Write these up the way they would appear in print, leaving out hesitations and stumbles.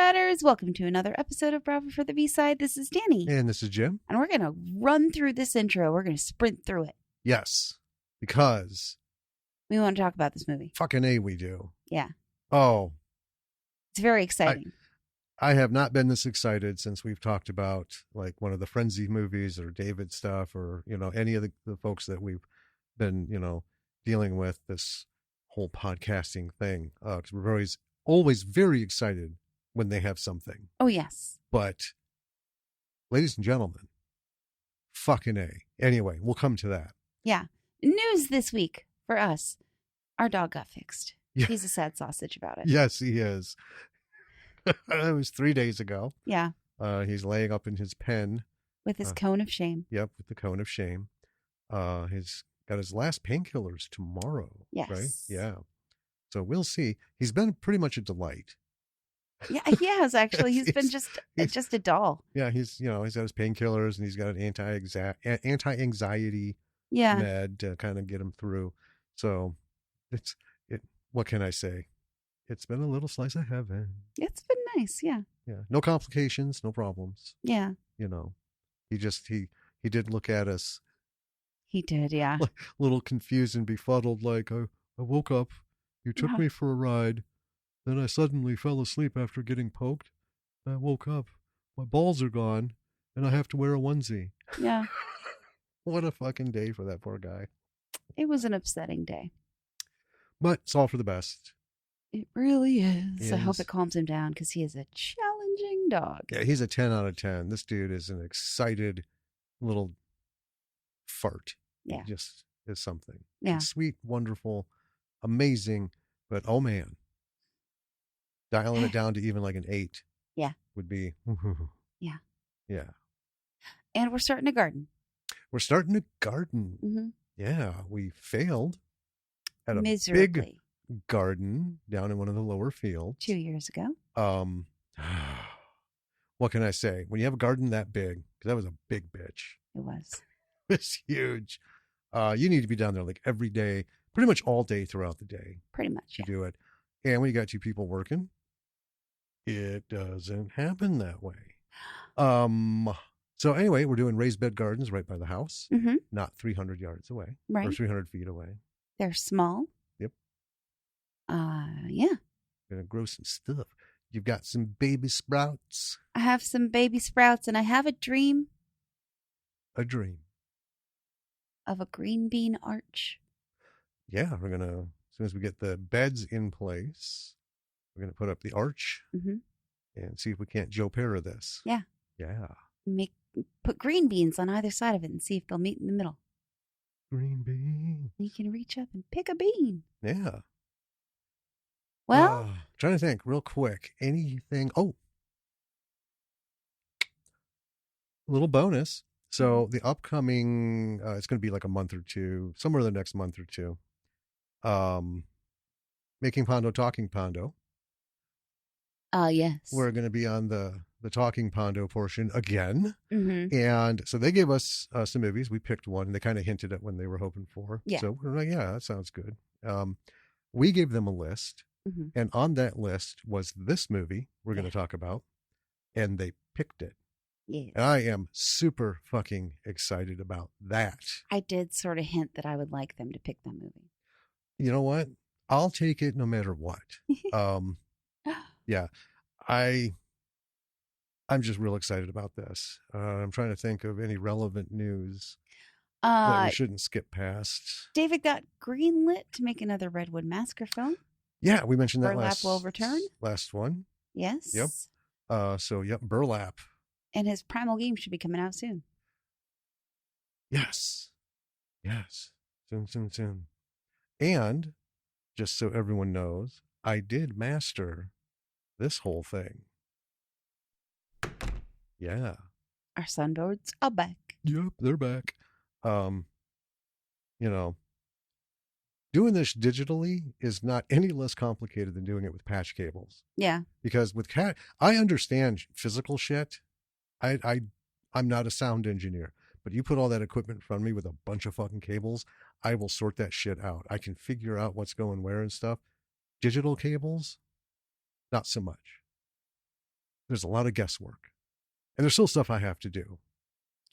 Chatters. Welcome to another episode of Bravo for the B-Side. This is Danny. And this is Jim. And we're going to run through this intro. We're going to sprint through it. Yes, because we want to talk about this movie. Fucking A, we do. Yeah. Oh. It's very exciting. I have not been this excited since we've talked about like one of the Frenzy movies or David stuff or, any of the folks that we've been, dealing with this whole podcasting thing. Because we're always very excited when they have something. Oh, yes. But, ladies and gentlemen, fucking A. Anyway, we'll come to that. Yeah. News this week for us. Our dog got fixed. Yeah. He's a sad sausage about it. Yes, he is. It was 3 days ago. Yeah. He's laying up in his pen. With his cone of shame. Yep, with the cone of shame. He's got his last painkillers tomorrow. Yes. Right? Yeah. So we'll see. He's been pretty much a delight. Yeah, he has actually. He's been just a doll. Yeah, he's got his painkillers and he's got an anti-anxiety med to kind of get him through. So what can I say? It's been a little slice of heaven. It's been nice, yeah. Yeah. No complications, no problems. Yeah. He did look at us. He did, yeah. A little confused and befuddled, like, I woke up, you took me for a ride, then I suddenly fell asleep after getting poked. I woke up, my balls are gone, and I have to wear a onesie. Yeah. What a fucking day for that poor guy. It was an upsetting day. But it's all for the best. It really is. I hope it calms him down because he is a challenging dog. Yeah, he's a 10 out of 10. This dude is an excited little fart. Yeah. He just is something. Yeah. It's sweet, wonderful, amazing, but oh man. Dialing it down to even like an 8. Yeah. Would be. Yeah. Yeah. And we're starting a garden. We're starting a garden. Mm-hmm. Yeah. We failed at a miserably. Big garden down in one of the lower fields 2 years ago. What can I say? When you have a garden that big, because that was a big bitch. It was. It was huge. You need to be down there like every day, pretty much all day throughout the day. Pretty much. To do it. And when you got 2 people working, it doesn't happen that way. So anyway, we're doing raised bed gardens right by the house, not 300 yards away, right, or 300 feet away. They're small. Yep. Yeah. Gonna grow some stuff. You've got some baby sprouts. I have some baby sprouts, and I have a dream. A dream. Of a green bean arch. Yeah, we're gonna, as soon as we get the beds in place, we're gonna put up the arch and see if we can't Joe Para this. Yeah. Yeah. Put green beans on either side of it and see if they'll meet in the middle. Green beans. You can reach up and pick a bean. Yeah. Well, trying to think real quick. Anything? Oh, a little bonus. So the upcoming, it's going to be like a month or two, somewhere in the next month or two. Making Pondo, Talking Pondo. Yes. We're going to be on the Talking Pondo portion again. Mm-hmm. And so they gave us some movies. We picked one. And they kind of hinted at when they were hoping for. Yeah. So we're like, yeah, that sounds good. We gave them a list. Mm-hmm. And on that list was this movie we're going to talk about. And they picked it. Yes. And I am super fucking excited about that. I did sort of hint that I would like them to pick that movie. You know what? I'll take it no matter what. Yeah. I'm just real excited about this. I'm trying to think of any relevant news that we shouldn't skip past. David got greenlit to make another Redwood Massacre film. Yeah, we mentioned that Burlap will return. Last one. Yes. Yep. Burlap. And his Primal game should be coming out soon. Yes. Soon. And just so everyone knows, I did master this whole thing. Yeah. Our sunboards are back. Yep, they're back. Doing this digitally is not any less complicated than doing it with patch cables. Yeah. Because with I understand physical shit. I'm not a sound engineer, but you put all that equipment in front of me with a bunch of fucking cables, I will sort that shit out. I can figure out what's going where and stuff. Digital cables, not so much. there's a lot of guesswork, and there's still stuff I have to do.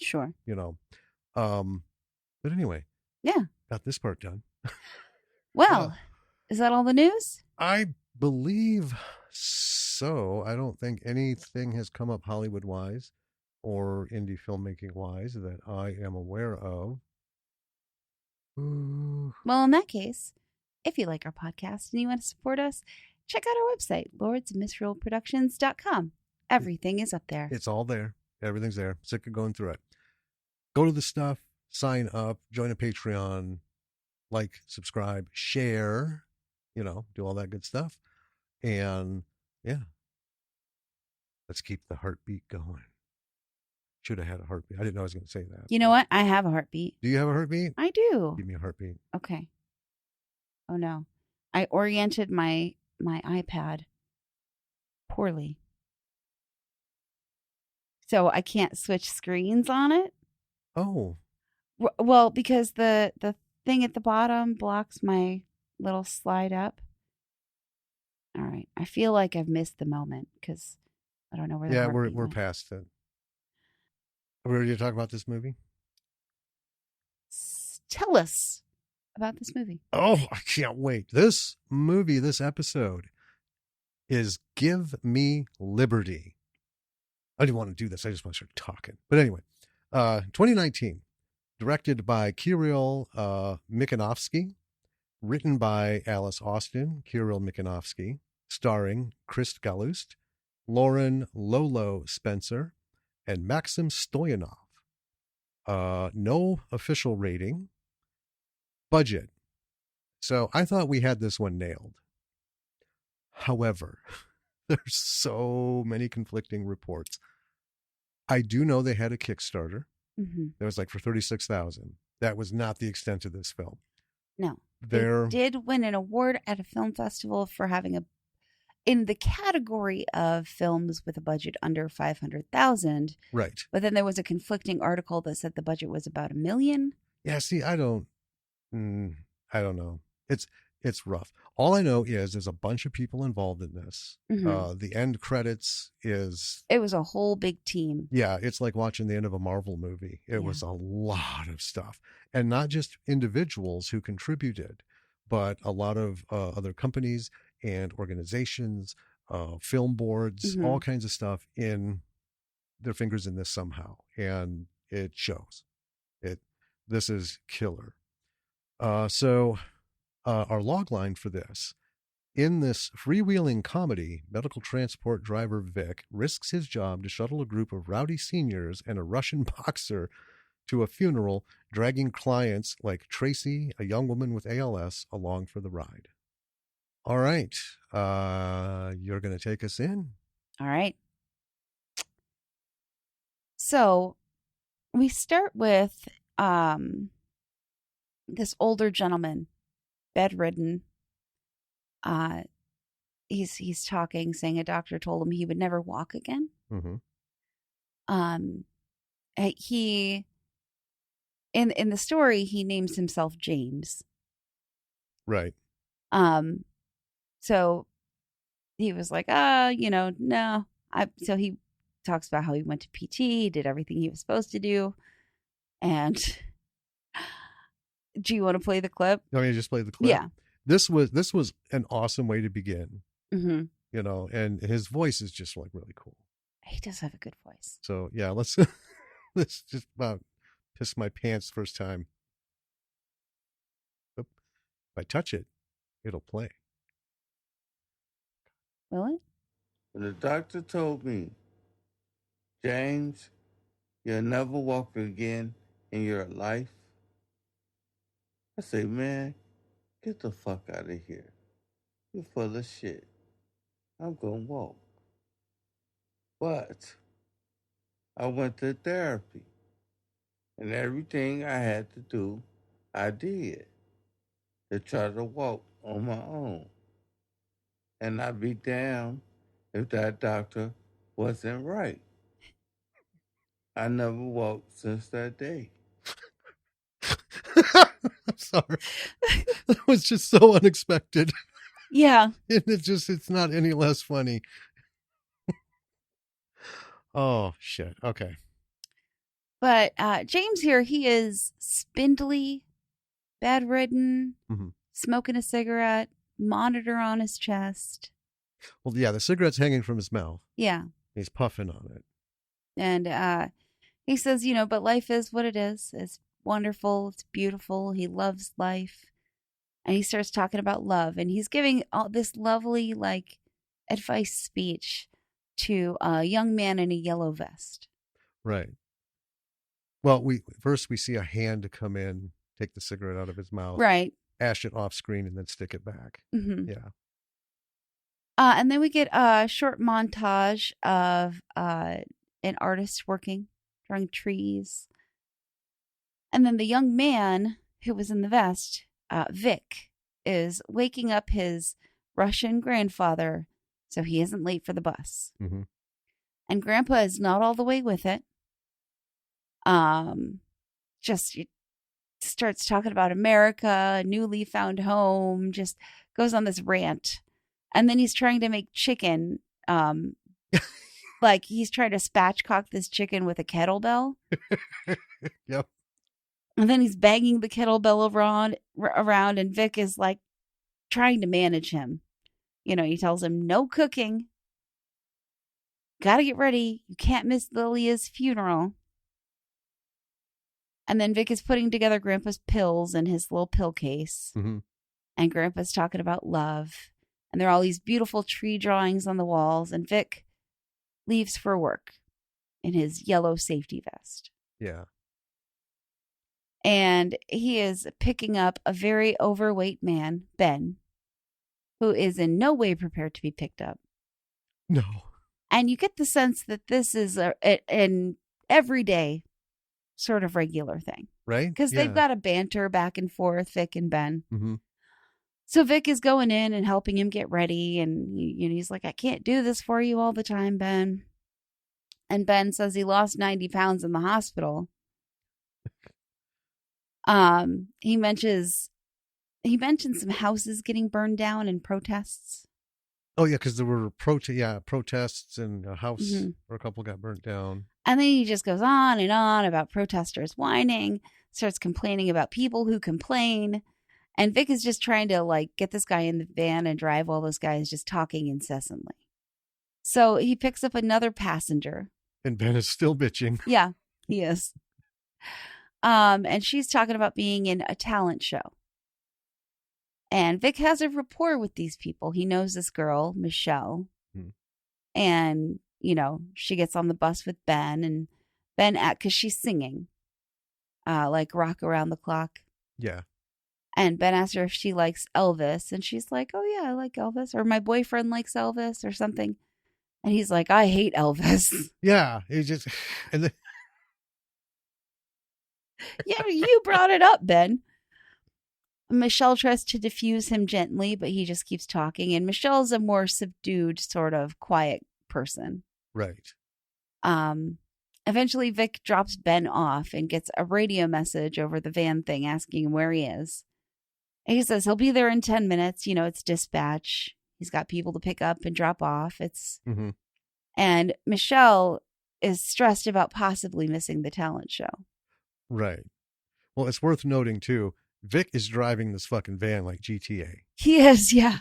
Sure. You know, but anyway, Yeah. got this part done. Well, is that all the news? I believe so. I don't think anything has come up Hollywood wise or indie filmmaking wise that I am aware of. Ooh. Well, in that case, if you like our podcast and you want to support us, check out our website, lordsmisrulproductions.com. Everything is up there. It's all there. Everything's there. Sick of going through it. Go to the stuff, sign up, join a Patreon, like, subscribe, share, do all that good stuff. And yeah, let's keep the heartbeat going. Should have had a heartbeat. I didn't know I was going to say that. You know what? I have a heartbeat. Do you have a heartbeat? I do. Give me a heartbeat. Okay. Oh no. I oriented my iPad poorly. So I can't switch screens on it. Oh. Well, because the thing at the bottom blocks my little slide up. All right. I feel like I've missed the moment because I don't know where the heartbeat we're went. past it. Are we ready to talk about this movie? Tell us about this movie. Oh, I can't wait. This movie, this episode is Give Me Liberty. I didn't want to do this. I just want to start talking. But anyway, 2019, directed by Kirill Mikhanovsky, written by Alice Austin, Kirill Mikhanovsky, starring Chris Galust, Lauren Lolo Spencer, and Maxim Stoyanov. No official rating. Budget. So I thought we had this one nailed. However, there's so many conflicting reports. I do know they had a Kickstarter. Mm-hmm. That was like for $36,000. That was not the extent of this film. No. They did win an award at a film festival for having in the category of films with a budget under $500,000. Right. But then there was a conflicting article that said the budget was about $1 million. Yeah, see, I don't know. It's rough. All I know is there's a bunch of people involved in this. Mm-hmm. The end credits it was a whole big team. Yeah, it's like watching the end of a Marvel movie. It was a lot of stuff. And not just individuals who contributed, but a lot of other companies and organizations, film boards, Mm-hmm. all kinds of stuff in their fingers in this somehow. And it shows. This is killer. So our log line for this: in this freewheeling comedy, medical transport driver Vic risks his job to shuttle a group of rowdy seniors and a Russian boxer to a funeral, dragging clients like Tracy, a young woman with ALS, along for the ride. All right. You're going to take us in? All right. So we start with this older gentleman, bedridden. He's talking, saying a doctor told him he would never walk again. Mm-hmm. He in the story he names himself James. Right. So he was like, no. So he talks about how he went to PT, did everything he was supposed to do, and do you want to play the clip? You want me to just play the clip? Yeah. This was an awesome way to begin. Mm-hmm. And his voice is just like really cool. He does have a good voice. So yeah, let's just about piss my pants first time. If I touch it, it'll play. Will it? When the doctor told me, James, you'll never walk again in your life, I say, man, get the fuck out of here. You're full of shit. I'm gonna walk. But I went to therapy, and everything I had to do, I did to try to walk on my own. And I'd be damned if that doctor wasn't right. I never walked since that day. I'm sorry. That was just so unexpected. Yeah. And it's not any less funny. Oh, shit. Okay. But James here, he is spindly, bedridden, Mm-hmm. smoking a cigarette, monitor on his chest. Well, yeah, the cigarette's hanging from his mouth. Yeah. He's puffing on it. And he says, but life is what it is. It's wonderful. It's beautiful. He loves life. And he starts talking about love. And he's giving all this lovely, advice speech to a young man in a yellow vest. Right. Well, we see a hand come in, take the cigarette out of his mouth, right, ash it off screen, and then stick it back. Mm-hmm. Yeah. And then we get a short montage of an artist working, drawing trees. And then the young man who was in the vest, Vic, is waking up his Russian grandfather so he isn't late for the bus. Mm-hmm. And Grandpa is not all the way with it. Just starts talking about America, newly found home, just goes on this rant. And then he's trying to make chicken, like he's trying to spatchcock this chicken with a kettlebell. Yep. And then he's banging the kettlebell around, and Vic is like trying to manage him. He tells him, no cooking. Gotta get ready. You can't miss Lilia's funeral. And then Vic is putting together Grandpa's pills in his little pill case. Mm-hmm. And Grandpa's talking about love. And there are all these beautiful tree drawings on the walls. And Vic leaves for work in his yellow safety vest. Yeah. And he is picking up a very overweight man, Ben, who is in no way prepared to be picked up. No. And you get the sense that this is an everyday sort of regular thing. Right? Because they've got a banter back and forth, Vic and Ben. Mm-hmm. So Vic is going in and helping him get ready. And he's like, I can't do this for you all the time, Ben. And Ben says he lost 90 pounds in the hospital. He mentions some houses getting burned down in protests. Oh yeah, because there were protests, and a house or a couple got burnt down. And then he just goes on and on about protesters whining, starts complaining about people who complain, and Vic is just trying to get this guy in the van and drive while those guys just talking incessantly. So he picks up another passenger, and Ben is still bitching. Yeah, he is. And she's talking about being in a talent show. And Vic has a rapport with these people. He knows this girl, Michelle. And, she gets on the bus with Ben. And Ben, because she's singing, Rock Around the Clock. Yeah. And Ben asks her if she likes Elvis. And she's like, oh, yeah, I like Elvis. Or my boyfriend likes Elvis or something. And he's like, I hate Elvis. Yeah. He just... And then... Yeah, you brought it up, Ben. Michelle tries to diffuse him gently, but he just keeps talking. And Michelle's a more subdued, sort of quiet person. Right. Eventually, Vic drops Ben off and gets a radio message over the van thing asking him where he is. And he says he'll be there in 10 minutes. It's dispatch. He's got people to pick up and drop off. And Michelle is stressed about possibly missing the talent show. Right. Well, it's worth noting, too, Vic is driving this fucking van like GTA. He is, yeah.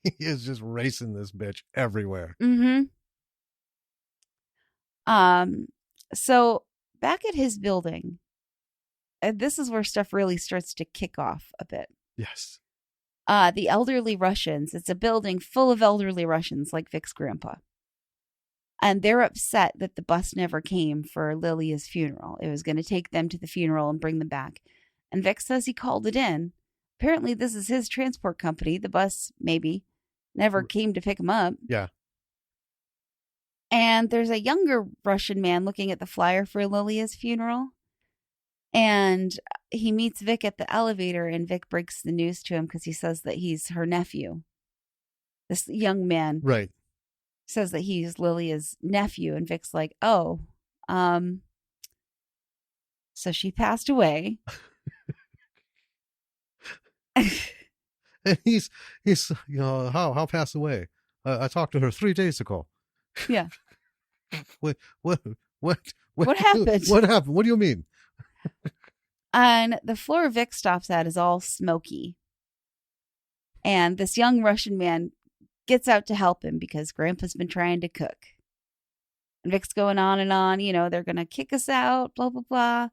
He is just racing this bitch everywhere. Mm-hmm. So back at his building, this is where stuff really starts to kick off a bit. Yes. The elderly Russians, it's a building full of elderly Russians like Vic's grandpa. And they're upset that the bus never came for Lilia's funeral. It was going to take them to the funeral and bring them back. And Vic says he called it in. Apparently, this is his transport company. The bus, maybe, never came to pick him up. Yeah. And there's a younger Russian man looking at the flyer for Lilia's funeral. And he meets Vic at the elevator, and Vic breaks the news to him because he says that he's her nephew. This young man. Right. Says that he's Lilia's nephew, and Vic's like, oh, so she passed away. And he's how passed away? I talked to her 3 days ago. Yeah. what, what, what, What happened? What happened? What do you mean? And the floor Vic stops at is all smoky. And this young Russian man gets out to help him because Grandpa's been trying to cook. And Vic's going on and on, they're going to kick us out, blah, blah, blah.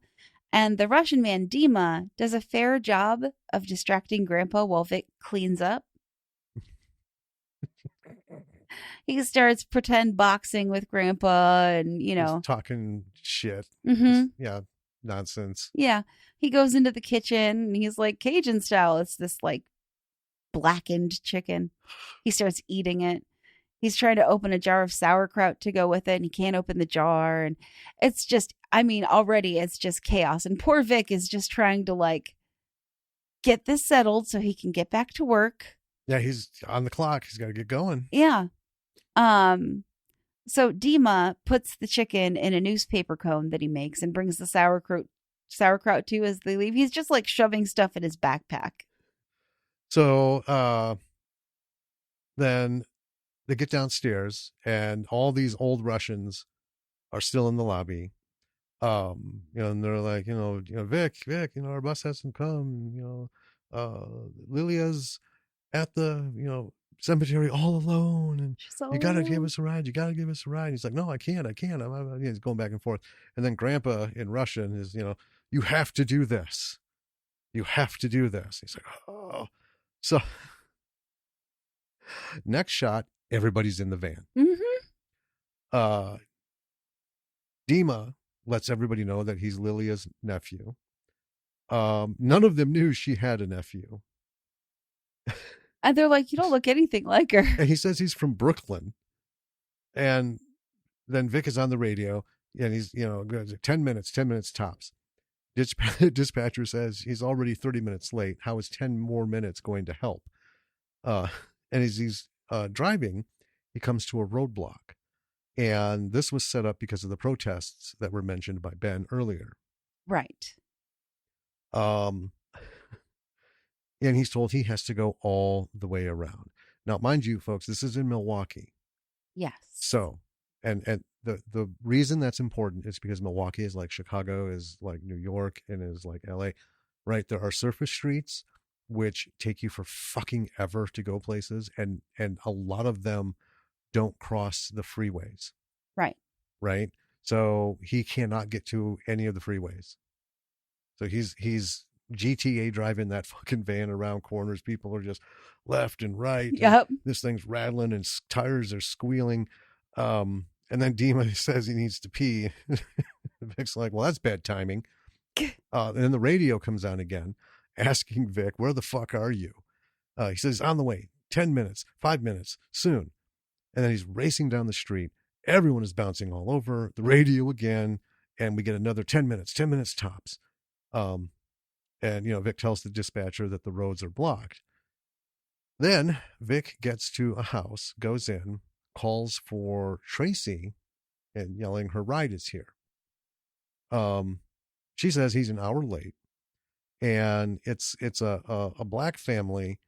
And the Russian man, Dima, does a fair job of distracting Grandpa while Vic cleans up. He starts pretend boxing with Grandpa and, He's talking shit. Mm-hmm. Yeah, nonsense. Yeah. He goes into the kitchen and he's like Cajun style. It's this like blackened chicken. He starts eating it. He's trying to open a jar of sauerkraut to go with it, and he can't open the jar. And it's just, already it's just chaos. And poor Vic is just trying to like get this settled so he can get back to work. Yeah, he's on the clock. He's got to get going. Yeah. So Dima puts the chicken in a newspaper cone that he makes and brings the sauerkraut to as they leave. He's just like shoving stuff in his backpack. So then they get downstairs and all these old Russians are still in the lobby. And they're like, Vic, our bus hasn't come. Lilia's at the, cemetery all alone, and you got to give us a ride. And he's like, no, I can't. He's going back and forth. And then Grandpa in Russian is, you have to do this. He's like, oh. So next shot, everybody's in the van. Mm-hmm. Dima lets everybody know that he's Lilia's nephew. None of them knew she had a nephew. And they're like, you don't look anything like her. And he says he's from Brooklyn. And then Vic is on the radio and he's, 10 minutes tops. Dispatcher says he's already 30 minutes late. How is 10 more minutes going to help? And as he's driving, he comes to a roadblock. And this was set up because of the protests that were mentioned by Ben earlier. Right. And he's told he has to go all the way around. Now, mind you, folks, this is in Milwaukee. Yes. So, and the reason that's important is because Milwaukee is like Chicago, is like New York, and is like LA, right? There are surface streets which take you for fucking ever to go places, and a lot of them don't cross the freeways. Right. Right. So he cannot get to any of the freeways. So he's GTA driving that fucking van around corners. People are just left and right. Yep. And this thing's rattling and tires are squealing. And then Dima says he needs to pee. Vic's like, well, that's bad timing. And then the radio comes on again, asking Vic, where the fuck are you? He says, on the way, 10 minutes, 5 minutes, soon. And then he's racing down the street. Everyone is bouncing all over the radio again. And we get another 10 minutes tops. And, Vic tells the dispatcher that the roads are blocked. Then Vic gets to a house, goes in, calls for Tracy, and yelling, her ride is here. She says he's an hour late, and it's a black family,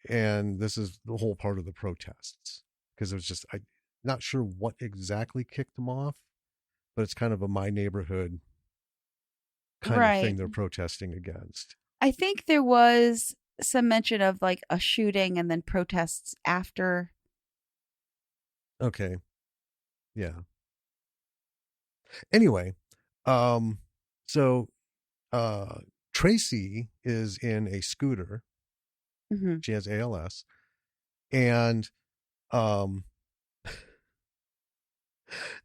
and this is the whole part of the protests, because it was just, I'm not sure what exactly kicked them off, but it's kind of a my neighborhood kind of thing they're protesting against. I think there was some mention of like a shooting and then protests after. Okay. Yeah. Anyway, so Tracy is in a scooter. Mm-hmm. She has ALS. And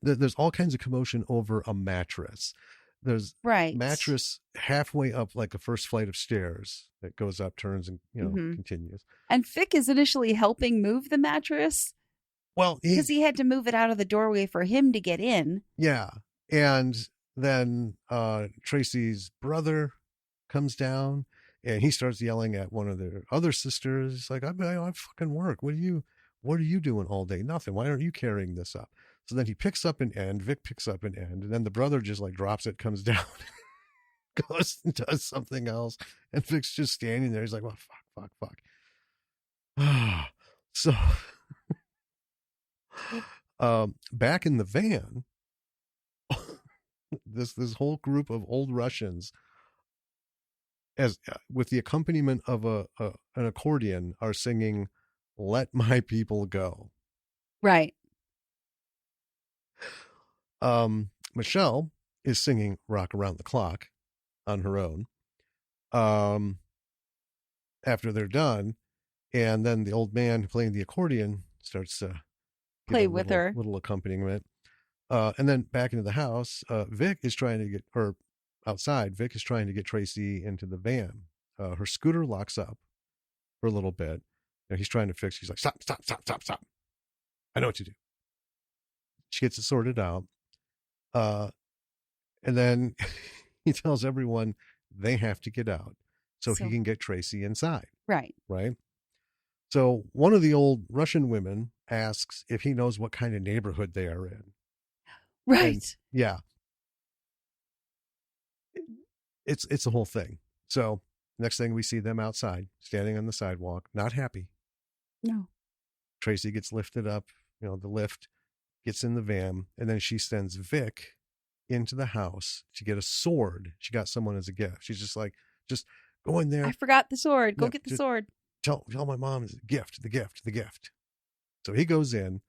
there's all kinds of commotion over a mattress. There's mattress halfway up like a first flight of stairs that goes up, turns, and continues. And Vic is initially helping move the mattress. Well, because he had to move it out of the doorway for him to get in. Yeah, and then Tracy's brother comes down and he starts yelling at one of their other sisters. It's like, I fucking work. What are you doing all day? Nothing. Why aren't you carrying this up? So then he picks up an end. Vic picks up an end, and then the brother just like drops it, comes down, goes and does something else, and Vic's just standing there. He's like, well, fuck. So Back in the van, this whole group of old Russians, as with the accompaniment of an accordion, are singing "Let My People Go." Right. Michelle is singing "Rock Around the Clock" on her own. After they're done, and then the old man playing the accordion starts to give Play a with her. little accompaniment. And then back into the house, Vic is trying to get, or outside, Vic is trying to get Tracy into the van. Her scooter locks up for a little bit. He's trying to fix. He's like, stop, stop, stop, stop, stop. I know what to do. She gets it sorted out. And then he tells everyone they have to get out so he can get Tracy inside. Right. Right. So one of the old Russian women asks if he knows what kind of neighborhood they are in. Right. And, yeah. It's the whole thing. So next thing we see them outside, standing on the sidewalk, not happy. No. Tracy gets lifted up, the lift, gets in the van, and then she sends Vic into the house to get a sword. She got someone as a gift. She's just like, just go in there. I forgot the sword. Go get the sword. Tell my mom it's the gift. So he goes in,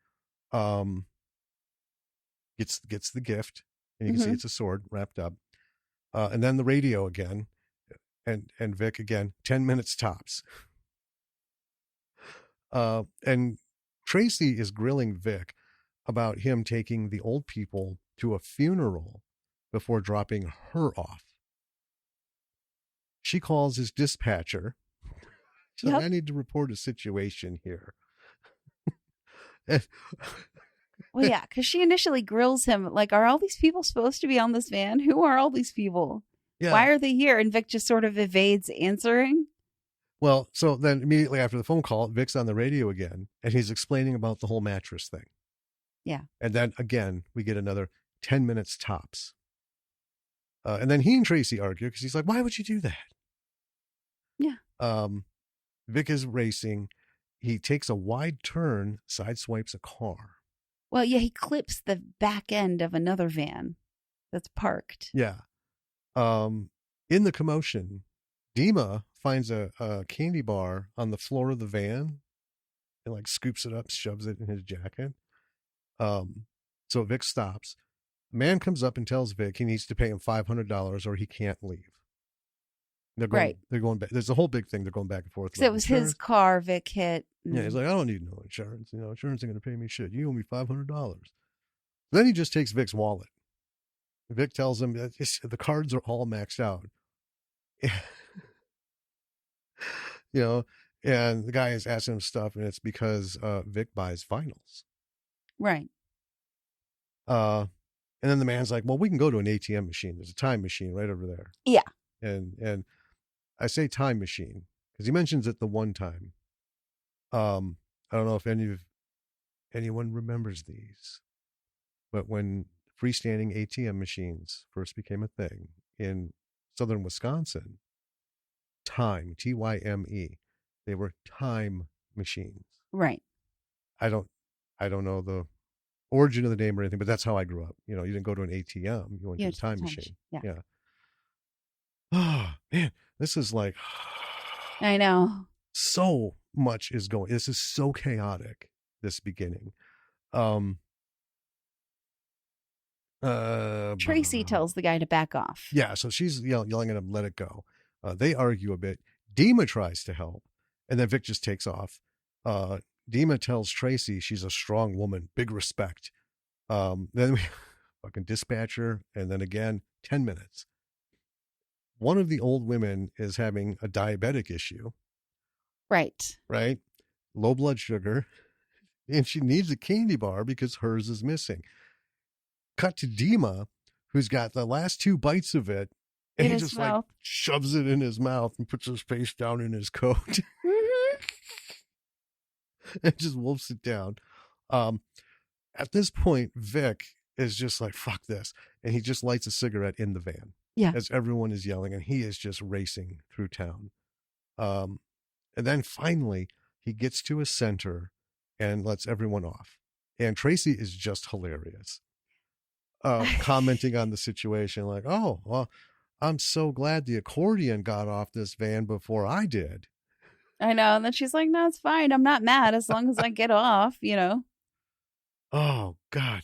gets the gift, and you can see it's a sword wrapped up. And then the radio again, and Vic again, 10 minutes tops. And Tracy is grilling Vic about him taking the old people to a funeral before dropping her off. She calls his dispatcher. She's like, I need to report a situation here. Well, yeah, because she initially grills him like, are all these people supposed to be on this van? Who are all these people? Yeah. Why are they here? And Vic just sort of evades answering. Well, so then immediately after the phone call, Vic's on the radio again, and he's explaining about the whole mattress thing. Yeah. And then again, we get another 10 minutes tops. And then he and Tracy argue because he's like, why would you do that? Yeah. Vic is racing. He takes a wide turn, sideswipes a car. Well, yeah, he clips the back end of another van that's parked. Yeah. In the commotion, Dima finds a candy bar on the floor of the van and like scoops it up, shoves it in his jacket. So Vic stops. A man comes up and tells Vic he needs to pay him $500 or he can't leave. They're going back. There's a whole big thing. They're going back and forth. So it was insurance. His car Vic hit. Yeah, he's like, I don't need no insurance. Insurance ain't going to pay me shit. You owe me $500. Then he just takes Vic's wallet. Vic tells him that the cards are all maxed out. And the guy is asking him stuff, and it's because Vic buys vinyls. Right. And then the man's like, well, we can go to an ATM machine. There's a time machine right over there. Yeah. And I say time machine because he mentions it the one time. I don't know if anyone remembers these, but when freestanding ATM machines first became a thing in southern Wisconsin, time, Tyme, they were time machines. Right. I don't know the origin of the name or anything, but that's how I grew up. You didn't go to an ATM, you went to a time machine. Yeah. Oh man, this is like, I know. So much is going. This is so chaotic, this beginning. Tracy tells the guy to back off. Yeah, so she's yelling at him, let it go. They argue a bit. Dima tries to help, and then Vic just takes off. Dima tells Tracy she's a strong woman, big respect. Then we fucking dispatcher, and then again, 10 minutes. One of the old women is having a diabetic issue. Right. Low blood sugar. And she needs a candy bar because hers is missing. Cut to Dima, who's got the last 2 bites of it. And he just like shoves it in his mouth and puts his face down in his coat. Mm-hmm. And just wolfs it down. At this point, Vic is just like, fuck this. And he just lights a cigarette in the van. Yeah. As everyone is yelling, and he is just racing through town. And then finally, he gets to a center and lets everyone off. And Tracy is just hilarious, commenting on the situation like, oh, well, I'm so glad the accordion got off this van before I did. I know. And then she's like, no, it's fine. I'm not mad as long as I get off, you know. Oh, God.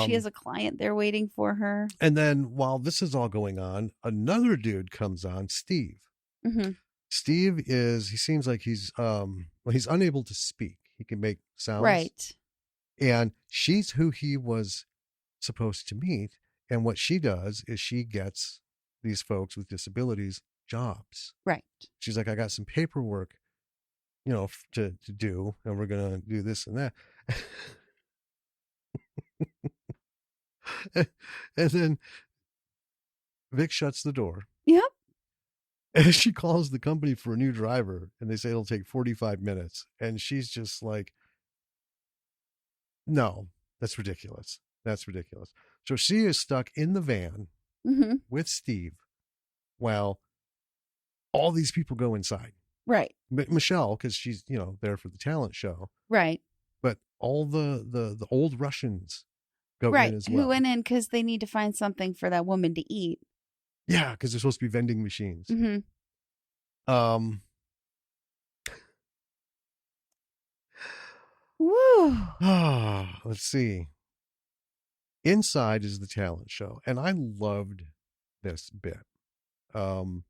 She has a client there waiting for her. And then while this is all going on, another dude comes on, Steve. Mm-hmm. Steve he seems like he's unable to speak. He can make sounds. Right. And she's who he was supposed to meet. And what she does is she gets these folks with disabilities jobs. Right. She's like, I got some paperwork, to do, and we're going to do this and that. And then Vic shuts the door. Yep. And she calls the company for a new driver, and they say it'll take 45 minutes. And she's just like, no, that's ridiculous. That's ridiculous. So she is stuck in the van with Steve while all these people go inside. Right. But Michelle, because she's, there for the talent show. Right. But all the old Russians go right. in as well. Who went in because they need to find something for that woman to eat. Yeah, because they're supposed to be vending machines. Mm-hmm. Woo. Let's see. Inside is the talent show, and I loved this bit. We'll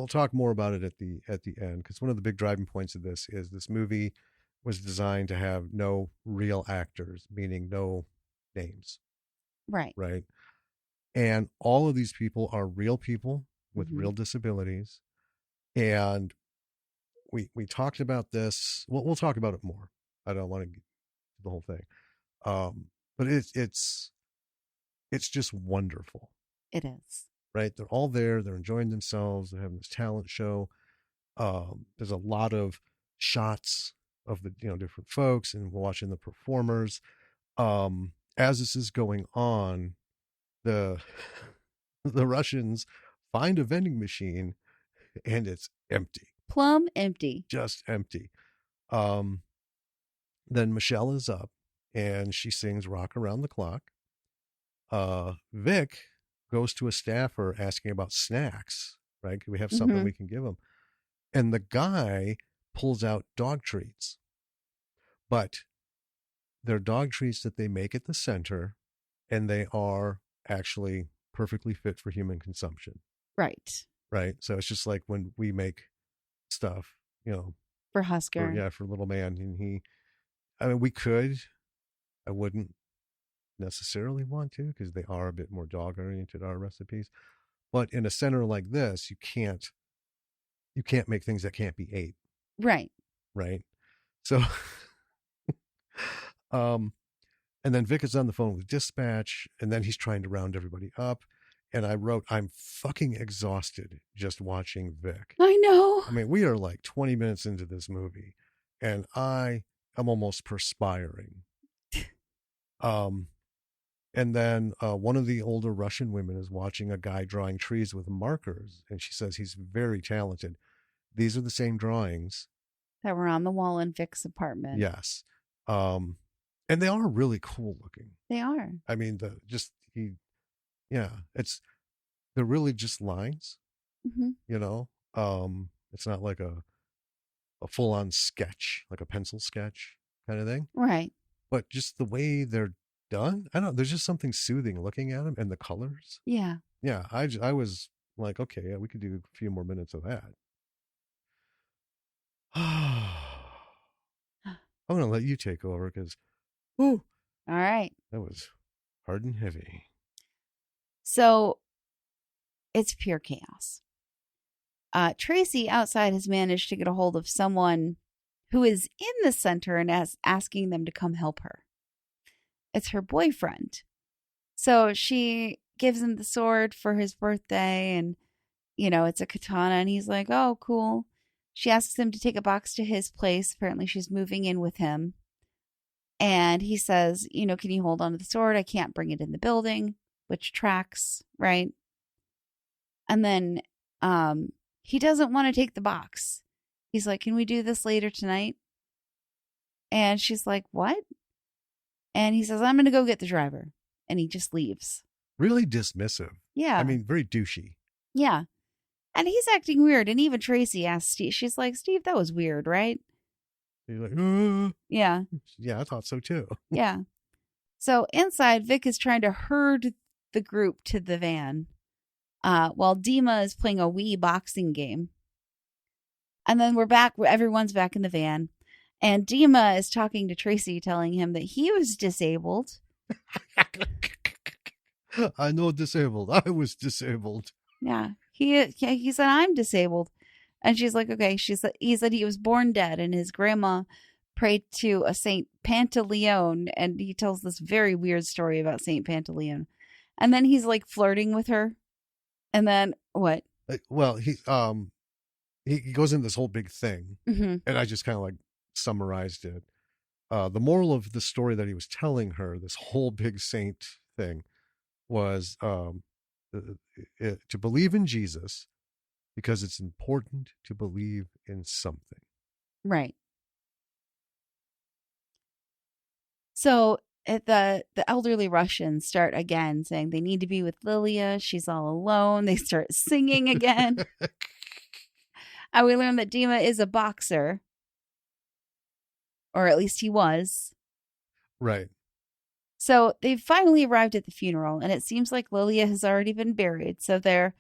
talk more about it at the end, because one of the big driving points of this is this movie was designed to have no real actors, meaning no names. Right. Right. And all of these people are real people with real disabilities. And we talked about this. We'll talk about it more. I don't want to get the whole thing. But it's just wonderful. It is. Right. They're all there. They're enjoying themselves. They're having this talent show. There's a lot of shots of the, different folks and watching the performers. As this is going on, the Russians find a vending machine and it's empty. Plumb empty. Just empty. Then Michelle is up and she sings Rock Around the Clock. Vic goes to a staffer asking about snacks, right? Can we have something we can give them? And the guy pulls out dog treats. But they're dog treats that they make at the center, and they are actually perfectly fit for human consumption. Right. Right. So it's just like when we make stuff, for Husker. For little man. And I wouldn't necessarily want to, because they are a bit more dog oriented, our recipes. But in a center like this, you can't make things that can't be ate. Right. Right. So, and then Vic is on the phone with dispatch, and then he's trying to round everybody up. And I wrote, I'm fucking exhausted just watching Vic. I know. I mean, we are like 20 minutes into this movie, and I am almost perspiring. And then one of the older Russian women is watching a guy drawing trees with markers, and she says he's very talented. These are the same drawings that were on the wall in Vic's apartment. Yes. And they are really cool looking. They are. I mean, they're really just lines, it's not like a full on sketch, like a pencil sketch kind of thing. Right. But just the way they're done, I don't know, there's just something soothing looking at them, and the colors. Yeah. Yeah. I was like, okay, yeah, we could do a few more minutes of that. I'm going to let you take over because, all right. That was hard and heavy. So it's pure chaos. Tracy outside has managed to get a hold of someone who is in the center and asking them to come help her. It's her boyfriend. So she gives him the sword for his birthday, and, it's a katana, and he's like, oh, cool. She asks him to take a box to his place. Apparently she's moving in with him. And he says, can you hold on to the sword? I can't bring it in the building, which tracks, right? And then he doesn't want to take the box. He's like, can we do this later tonight? And she's like, what? And he says, I'm going to go get the driver. And he just leaves. Really dismissive. Yeah. I mean, very douchey. Yeah. And he's acting weird. And even Tracy asks Steve, she's like, Steve, that was weird, right? He's like, Yeah. Yeah, I thought so too. Yeah. So inside, Vic is trying to herd the group to the van while Dima is playing a Wii boxing game. And then we're back. Everyone's back in the van. And Dima is talking to Tracy, telling him that he was disabled. I know disabled. I was disabled. Yeah. He said, I'm disabled. And she's like, okay. He said he was born dead and his grandma prayed to a Saint Pantaleon. And he tells this very weird story about Saint Pantaleon. And then he's like flirting with her. And then what? Well, he goes into this whole big thing. Mm-hmm. And I just kind of like summarized it. The moral of the story that he was telling her, this whole big saint thing, was to believe in Jesus because it's important to believe in something. Right. So the elderly Russians start again saying they need to be with Lilia. She's all alone. They start singing again. And we learn that Dima is a boxer. Or at least he was. Right. So they've finally arrived at the funeral, and it seems like Lilia has already been buried. So they're,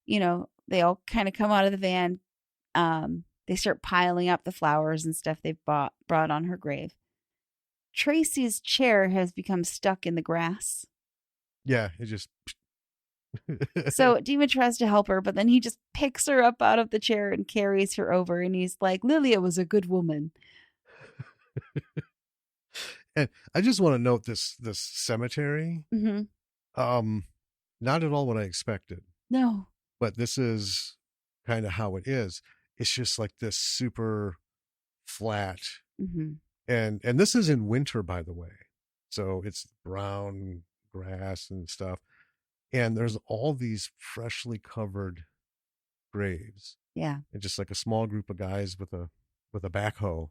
they all kind of come out of the van. They start piling up the flowers and stuff they've brought on her grave. Tracy's chair has become stuck in the grass. Yeah, it just... So Dima tries to help her, but then he just picks her up out of the chair and carries her over, and he's like, Lilia was a good woman. And I just want to note this cemetery. Mm-hmm. Not at all what I expected. No. But this is kind of how it is. It's just like this super flat. Mm-hmm. And this is in winter, by the way. So it's brown grass and stuff. And there's all these freshly covered graves. Yeah. And just like a small group of guys with a backhoe.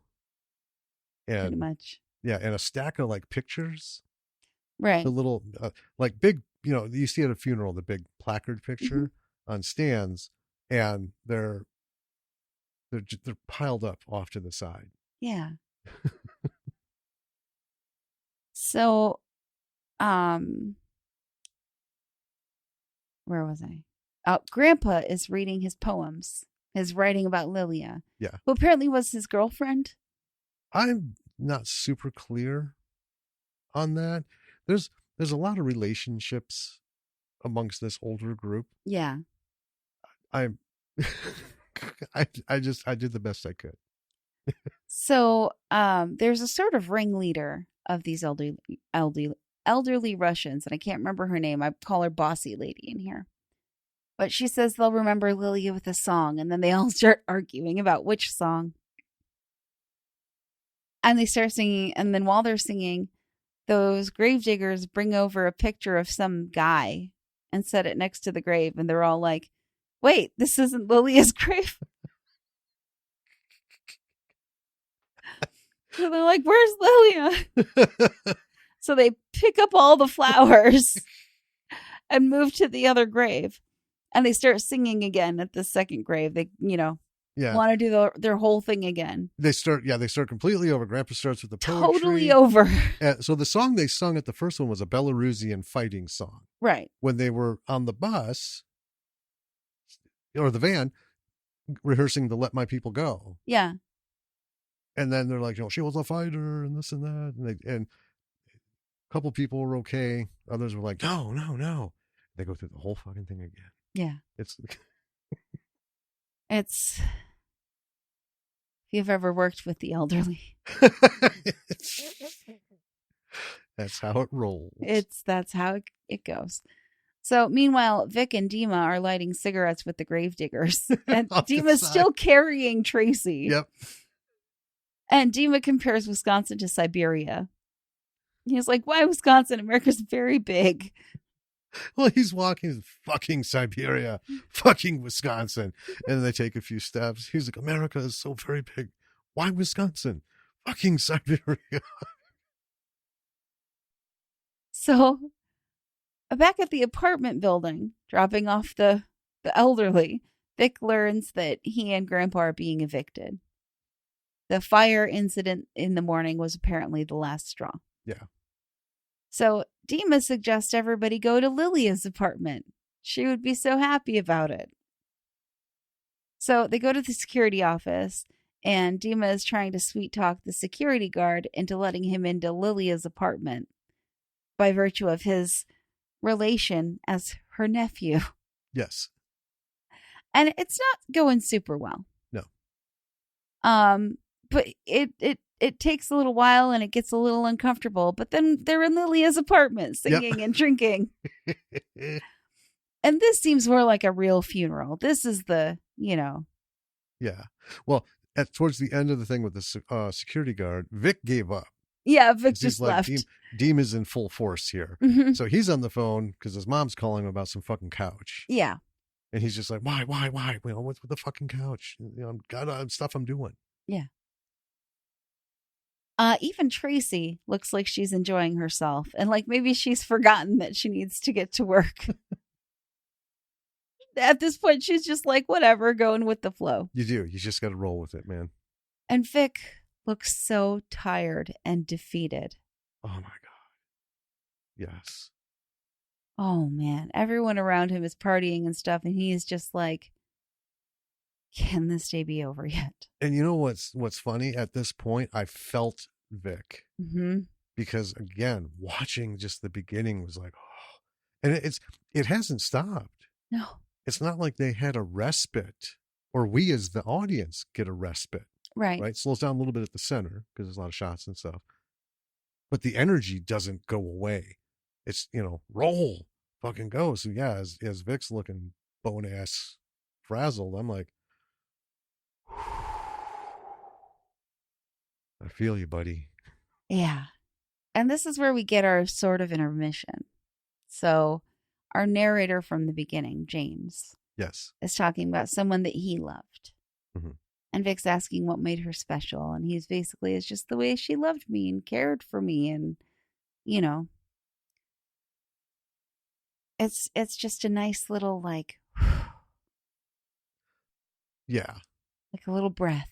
And pretty much. Yeah, and a stack of like pictures. Right. The little like big, you see at a funeral the big placard picture on stands, and they're piled up off to the side. Yeah. So, where was I? Grandpa is reading his poems, his writing about Lilia. Yeah. Who apparently was his girlfriend. I'm not super clear on that. There's a lot of relationships amongst this older group. Yeah. I did the best I could. So, there's a sort of ringleader of these elderly Russians, and I can't remember her name. I call her Bossy Lady in here. But she says they'll remember Lilia with a song, and then they all start arguing about which song. And they start singing, and then while they're singing, those gravediggers bring over a picture of some guy and set it next to the grave, and they're all like, wait, this isn't Lilia's grave? So they're like, where's Lilia? So they pick up all the flowers and move to the other grave. And they start singing again at the second grave. They, want to do their whole thing again. They start completely over. Grandpa starts with the poetry. Totally over. So the song they sung at the first one was a Belarusian fighting song. Right. When they were on the bus or the van rehearsing the Let My People Go. Yeah. And then they're like, she was a fighter and this and that. And a couple people were okay. Others were like, no. They go through the whole fucking thing again. Yeah. It's if you've ever worked with the elderly. That's how it rolls. That's how it goes. So meanwhile, Vic and Dima are lighting cigarettes with the gravediggers. And Dima's still carrying Tracy. Yep. And Dima compares Wisconsin to Siberia. He's like, why Wisconsin? America's very big. Well, he's walking fucking Siberia, fucking Wisconsin. And they take a few steps. He's like, America is so very big. Why Wisconsin? Fucking Siberia. So back at the apartment building, dropping off the elderly, Vic learns that he and Grandpa are being evicted. The fire incident in the morning was apparently the last straw. Yeah. So Dima suggests everybody go to Lilia's apartment. She would be so happy about it. So they go to the security office, and Dima is trying to sweet talk the security guard into letting him into Lilia's apartment by virtue of his relation as her nephew. Yes. And it's not going super well. No. But it takes a little while and it gets a little uncomfortable. But then they're in Lilia's apartment singing and drinking. And this seems more like a real funeral. This is the, Yeah. Well, towards the end of the thing with the security guard, Vic gave up. Yeah, Vic just left. Deem is in full force here. Mm-hmm. So he's on the phone because his mom's calling him about some fucking couch. Yeah. And he's just like, why? What's with the fucking couch? Got stuff I'm doing. Yeah. Even Tracy looks like she's enjoying herself. And like maybe she's forgotten that she needs to get to work. At this point, she's just like, whatever, going with the flow. You do. You just got to roll with it, man. And Vic looks so tired and defeated. Oh, my God. Yes. Oh, man. Everyone around him is partying and stuff. And he is just like, can this day be over yet? And you know what's funny? At this point, I felt Vic. Mm-hmm. Because, again, watching just the beginning was like, oh. And it hasn't stopped. No. It's not like they had a respite, or we as the audience get a respite. Right. Right? Slows down a little bit at the center because there's a lot of shots and stuff. But the energy doesn't go away. It's, roll, fucking go. So yeah, as Vic's looking bone ass frazzled, I'm like, I feel you, buddy. Yeah. And this is where we get our sort of intermission. So our narrator from the beginning, James, yes, is talking about someone that he loved. Mm-hmm. And Vic's asking what made her special. And he's basically, it's just the way she loved me and cared for me. And, it's just a nice little, like, yeah, like a little breath.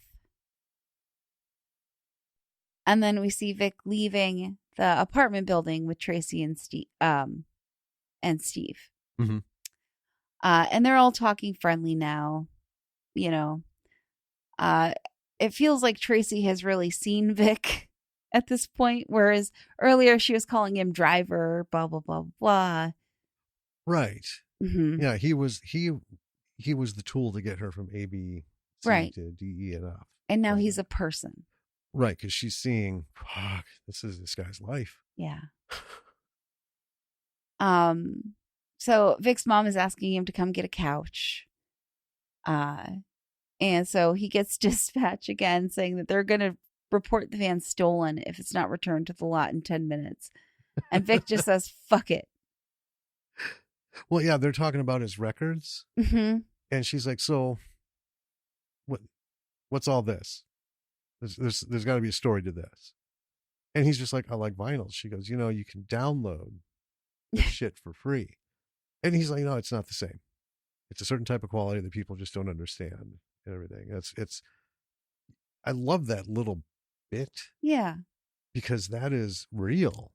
And then we see Vic leaving the apartment building with Tracy and Steve. Mm-hmm. And they're all talking friendly now. It feels like Tracy has really seen Vic at this point, whereas earlier she was calling him driver, blah blah blah blah. Right. Mm-hmm. Yeah, he was the tool to get her from A, B, C right. to D, E, and F. And now he's a person. Right, because she's seeing, fuck, this is this guy's life. Yeah. So Vic's mom is asking him to come get a couch. And so he gets dispatch again saying that they're going to report the van stolen if it's not returned to the lot in 10 minutes. And Vic just says, fuck it. Well, yeah, they're talking about his records. Mm-hmm. And she's like, so what's all this? There's got to be a story to this. And he's just like, I like vinyls. She goes, you can download this shit for free. And he's like, no, it's not the same. It's a certain type of quality that people just don't understand and everything. I love that little bit. Yeah. Because that is real.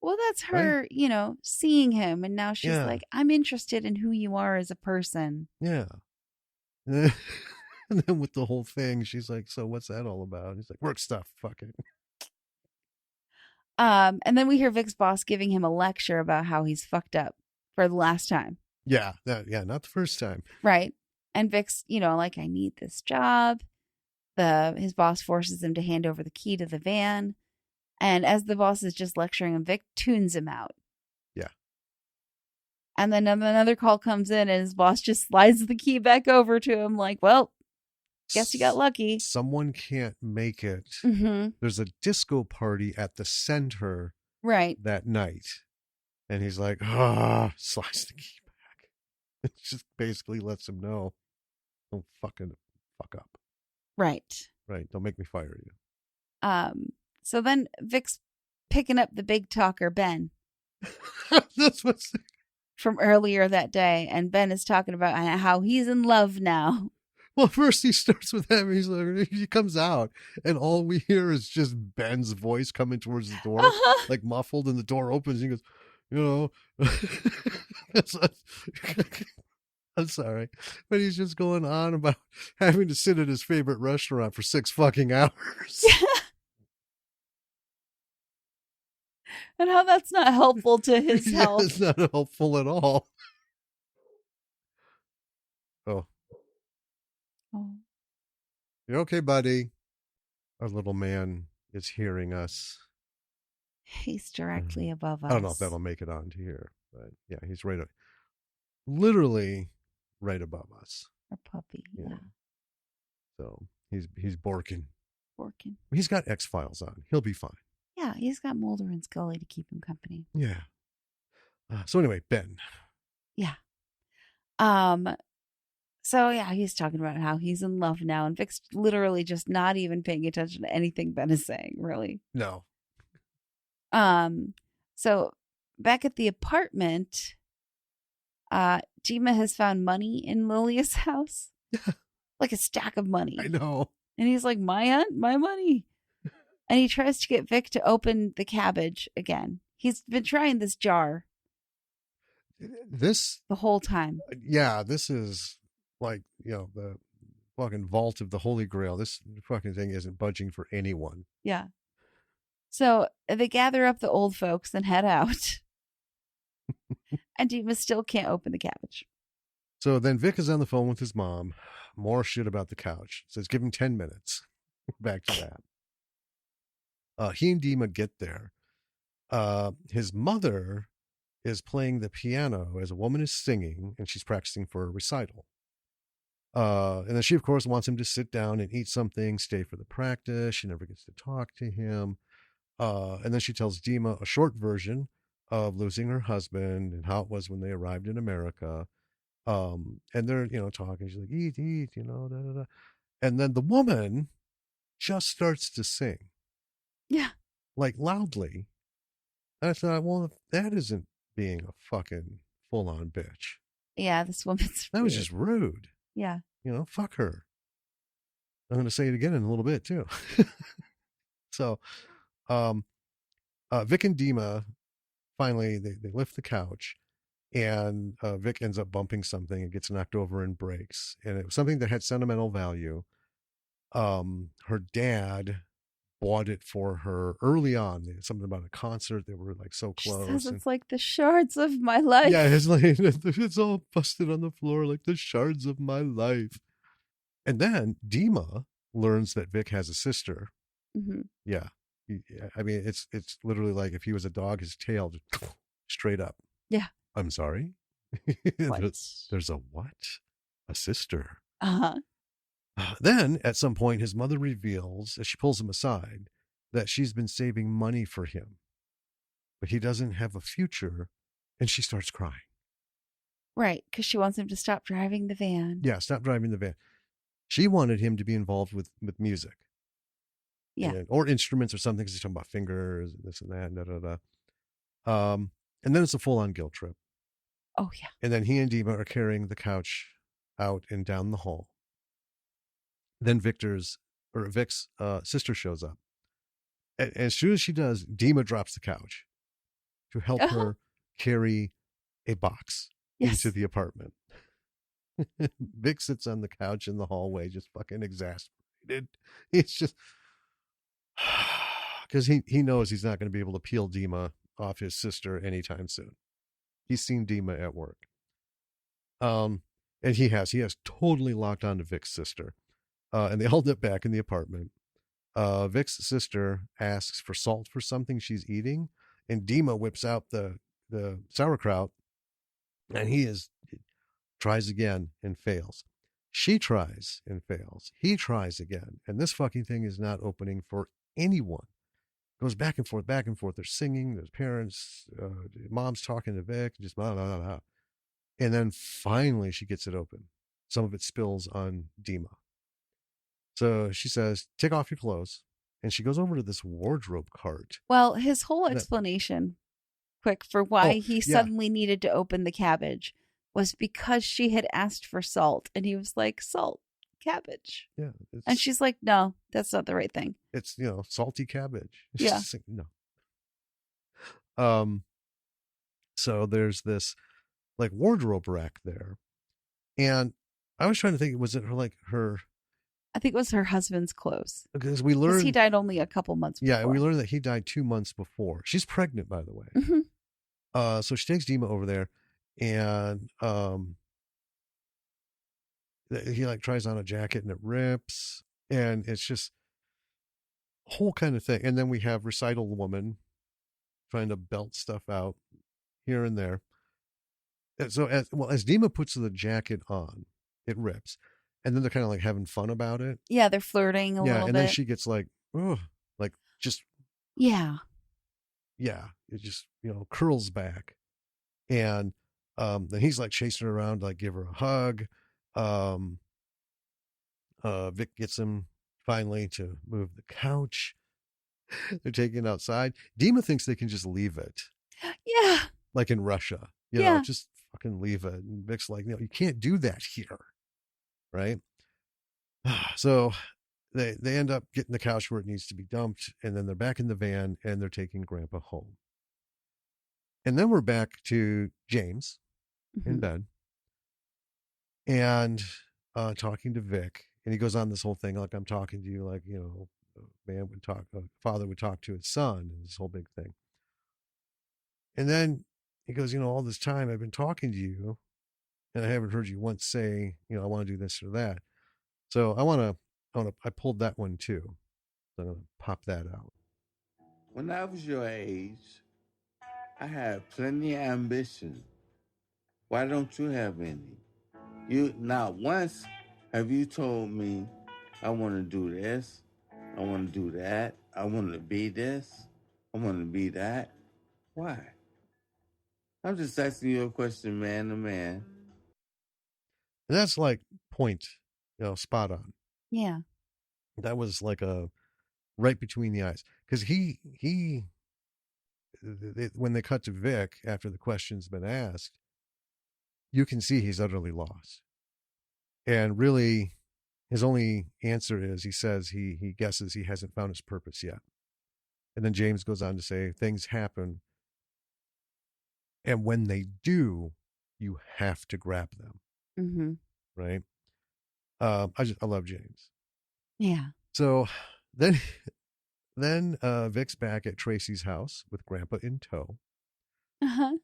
Well, that's her, right? Seeing him. And now she's like, I'm interested in who you are as a person. Yeah. And then with the whole thing, she's like, so what's that all about? And he's like, work stuff. Fuck it. And then we hear Vic's boss giving him a lecture about how he's fucked up for the last time. Yeah. Not the first time. Right. And Vic's, like, I need this job. His boss forces him to hand over the key to the van. And as the boss is just lecturing him, Vic tunes him out. Yeah. And then another call comes in and his boss just slides the key back over to him like, well, guess you got lucky. Someone can't make it. Mm-hmm. There's a disco party at the center that night. And he's like, slides the key back. It just basically lets him know, don't fucking fuck up. Right. Don't make me fire you. So then Vic's picking up the big talker, Ben. That's what's from earlier that day, and Ben is talking about how he's in love now. well. First, he starts with him. He's like, he comes out, and all we hear is just Ben's voice coming towards the door, like muffled, and the door opens. And he goes, you know, I'm sorry, but he's just going on about having to sit at his favorite restaurant for 6 fucking hours. And how that's not helpful to his Yeah, health. it's not helpful at all. Oh, Oh, you're okay, buddy. Our little man is hearing us. he's directly above us. I don't know if that'll make it on to here, but yeah, he's right, literally right above us. Our puppy, yeah. So he's borking. Working. He's got X-Files on. He'll be fine. Yeah, he's got Mulder and Scully to keep him company. Yeah. So anyway, Ben. Yeah. So yeah, he's talking about how he's in love now, and Vic's literally just not even paying attention to anything Ben is saying, really. No. So back at the apartment, Dima has found money in Lilia's house. Like a stack of money. I know. And he's like, my money. And he tries to get Vic to open the cabbage again. He's been trying this jar This the whole time. Yeah, this is like, the fucking vault of the Holy Grail. This fucking thing isn't budging for anyone. Yeah. So they gather up the old folks and head out. And Dima still can't open the cabbage. So then Vic is on the phone with his mom. More shit about the couch. Says, give him 10 minutes. Back to that. He and Dima get there. His mother is playing the piano as a woman is singing, and she's practicing for a recital. And then she, of course, wants him to sit down and eat something, stay for the practice. She never gets to talk to him. And then she tells Dima a short version of losing her husband and how it was when they arrived in America. And they're, talking. She's like, eat, da, da, da. And then the woman just starts to sing. Yeah. Like loudly. And I thought, well, that isn't being a fucking full-on bitch. Yeah, this woman's That was just rude. Yeah. Fuck her. I'm going to say it again in a little bit, too. So, Vic and Dima, finally, they lift the couch, and Vic ends up bumping something and gets knocked over and breaks. And it was something that had sentimental value. Her dad bought it for her early on. Something about a concert. They were like so close. She says it's like the shards of my life. Yeah, it's all busted on the floor like the shards of my life. And then Dima learns that Vic has a sister. Mm-hmm. Yeah. I mean, it's literally like if he was a dog, his tail just straight up. Yeah. I'm sorry. There's a what? A sister. Uh-huh. Then, at some point, his mother reveals, as she pulls him aside, that she's been saving money for him. But he doesn't have a future, and she starts crying. Right, because she wants him to stop driving the van. Yeah, stop driving the van. She wanted him to be involved with music. Yeah. Or instruments or something, because he's talking about fingers and this and that, and da-da-da. And then it's a full-on guilt trip. Oh, yeah. And then he and Dima are carrying the couch out and down the hall. Then Vic's sister shows up. And as soon as she does, Dima drops the couch to help her carry a box into the apartment. Vic sits on the couch in the hallway, just fucking exasperated. It's just because he knows he's not going to be able to peel Dima off his sister anytime soon. He's seen Dima at work. And he has totally locked on to Vic's sister. And they all dip back in the apartment. Vic's sister asks for salt for something she's eating, and Dima whips out the sauerkraut, and he tries again and fails. She tries and fails. He tries again, and this fucking thing is not opening for anyone. It goes back and forth, back and forth. They're singing. There's parents. Mom's talking to Vic. Just blah, blah, blah, blah. And then finally she gets it open. Some of it spills on Dima. So she says, take off your clothes. And she goes over to this wardrobe cart. Well, his whole explanation quick for why Oh, he yeah. suddenly needed to open the cabbage was because she had asked for salt and he was like, salt, cabbage. Yeah. And she's like, no, that's not the right thing. It's, salty cabbage. Yeah. Like, no. Um, so there's this like wardrobe rack there. And I was trying to think, was it her, I think it was her husband's clothes because we because he learned, died only a couple months before. yeah, we learned that he died 2 months before. She's pregnant, by the way. Mm-hmm. So she takes Dima over there, and he like tries on a jacket and it rips, and it's just a whole kind of thing. And then we have recital woman trying to belt stuff out here and there. And so as Dima puts the jacket on, it rips, and then they're kind of like having fun about it. Yeah, they're flirting a little And bit. then she gets like, oh, like just yeah, it just curls back, and then he's like chasing her around, like give her a hug. Um, Vic gets him finally to move the couch. They're taking it outside. Dima thinks they can just leave it, yeah, like in Russia. Just fucking leave it. And Vic's like, you can't do that here, right? So they end up getting the couch where it needs to be dumped, and then they're back in the van and they're taking Grandpa home. And then we're back to James in bed and talking to Vic, and he goes on this whole thing like, I'm talking to you like a father would talk to his son, and this whole big thing. And then he goes, all this time I've been talking to you, and I haven't heard you once say, I want to do this or that. So I pulled that one too. So I'm gonna pop that out. When I was your age, I had plenty of ambition. Why don't you have any? You not once have you told me I want to do this, I want to do that, I want to be this, I want to be that. Why? I'm just asking you a question, man to man. And that's like point, spot on. yeah. That was like a right between the eyes, because when they cut to Vic after the question's been asked, you can see he's utterly lost. And really, his only answer is he says he guesses he hasn't found his purpose yet. And then James goes on to say things happen, and when they do, you have to grab them. Mm-hmm. Right? I love James. Yeah. So then Vic's back at Tracy's house with Grandpa in tow. Uh-huh.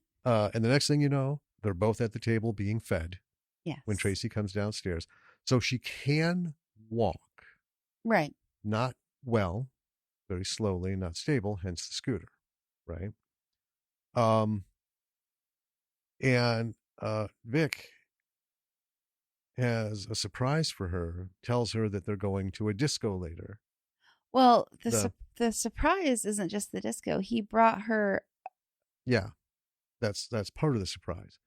And the next thing you know, they're both at the table being fed. Yes. When Tracy comes downstairs. So she can walk. Right. Not well, very slowly, not stable, hence the scooter. Right? And Vic has a surprise for her, tells her that they're going to a disco later. Well, the surprise isn't just the disco. He brought her. Yeah, that's part of the surprise.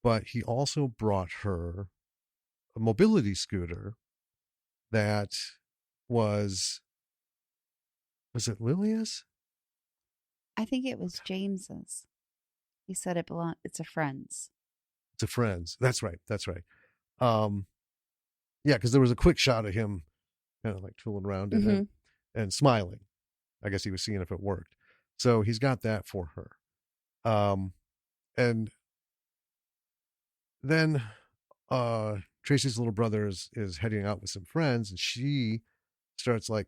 But he also brought her a mobility scooter that was it Lilia's? I think it was James's. He said it's a friend's. It's a friend's. That's right. Yeah, because there was a quick shot of him kind of like tooling around and smiling. I guess he was seeing if it worked. So he's got that for her. And then Tracy's little brother is heading out with some friends, and she starts like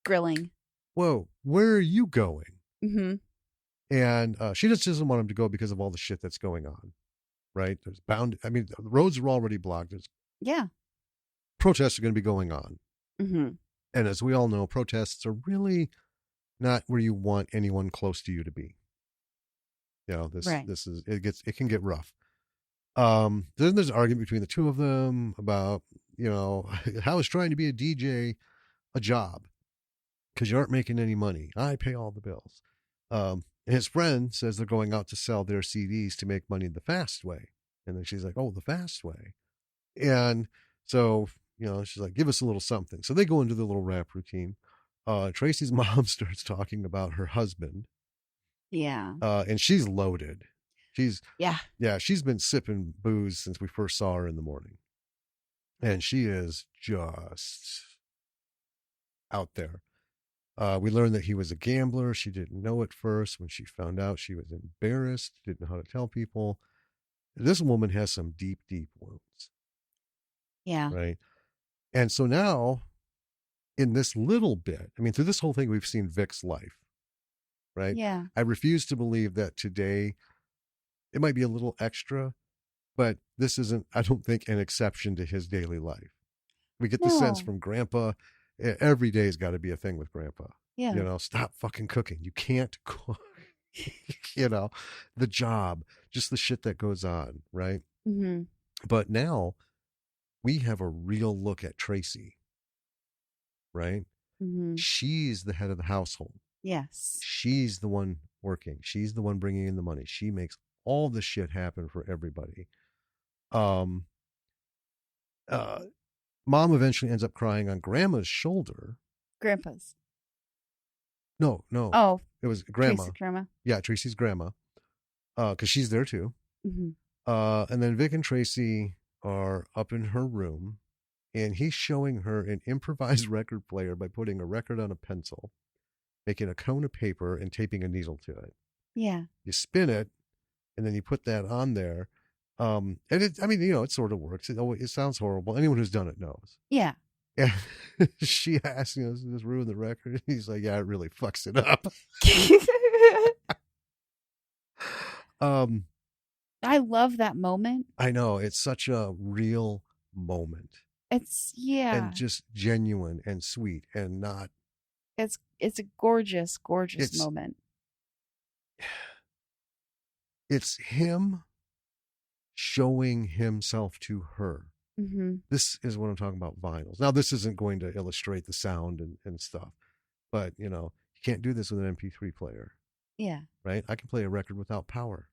grilling. Whoa, where are you going? Mm-hmm. And she just doesn't want him to go because of all the shit that's going on. Right? The roads are already blocked. Protests are going to be going on. Mm-hmm. And as we all know, protests are really not where you want anyone close to you to be. It can get rough. Then there's an argument between the two of them about, how is trying to be a DJ a job? Because you aren't making any money. I pay all the bills. And his friend says they're going out to sell their CDs to make money the fast way. And then she's like, oh, the fast way. And so, she's like, give us a little something. So they go into the little rap routine. Tracy's mom starts talking about her husband. Yeah. And she's loaded. She's Yeah. Yeah, she's been sipping booze since we first saw her in the morning, and she is just out there. We learned that he was a gambler. She didn't know at first. When she found out, she was embarrassed, didn't know how to tell people. This woman has some deep, deep wounds, Yeah. right? And so now, in this little bit, I mean, through this whole thing, we've seen Vic's life, right? Yeah. I refuse to believe that today it might be a little extra, but this isn't, I don't think, an exception to his daily life. We get the sense No. from Grandpa, every day's got to be a thing with Grandpa. Yeah. Stop fucking cooking. You can't cook. you know, the job, just the shit that goes on, right? Mm-hmm. But now we have a real look at Tracy, right? Mm-hmm. She's the head of the household. Yes. She's the one working. She's the one bringing in the money. She makes all the shit happen for everybody. Um, uh, Mom eventually ends up crying on Grandma's shoulder. Grandpa's. No, no, Oh, it was Grandma. Tracy's grandma. Yeah, Tracy's grandma, because she's there too. Mm-hmm. And then Vic and Tracy are up in her room, and he's showing her an improvised record player by putting a record on a pencil, making a cone of paper, and taping a needle to it. Yeah. You spin it, and then you put that on there. And it, I mean, it sort of works. It sounds horrible. Anyone who's done it knows. Yeah. And she asked, does this ruin the record? He's like, yeah, it really fucks it up. I love that moment. I know, it's such a real moment. Yeah. And just genuine and sweet and not. It's a gorgeous, gorgeous moment. It's him showing himself to her. Mm-hmm. This is what I'm talking about, vinyls. Now, this isn't going to illustrate the sound and stuff, but you can't do this with an MP3 player. Yeah. Right? I can play a record without power.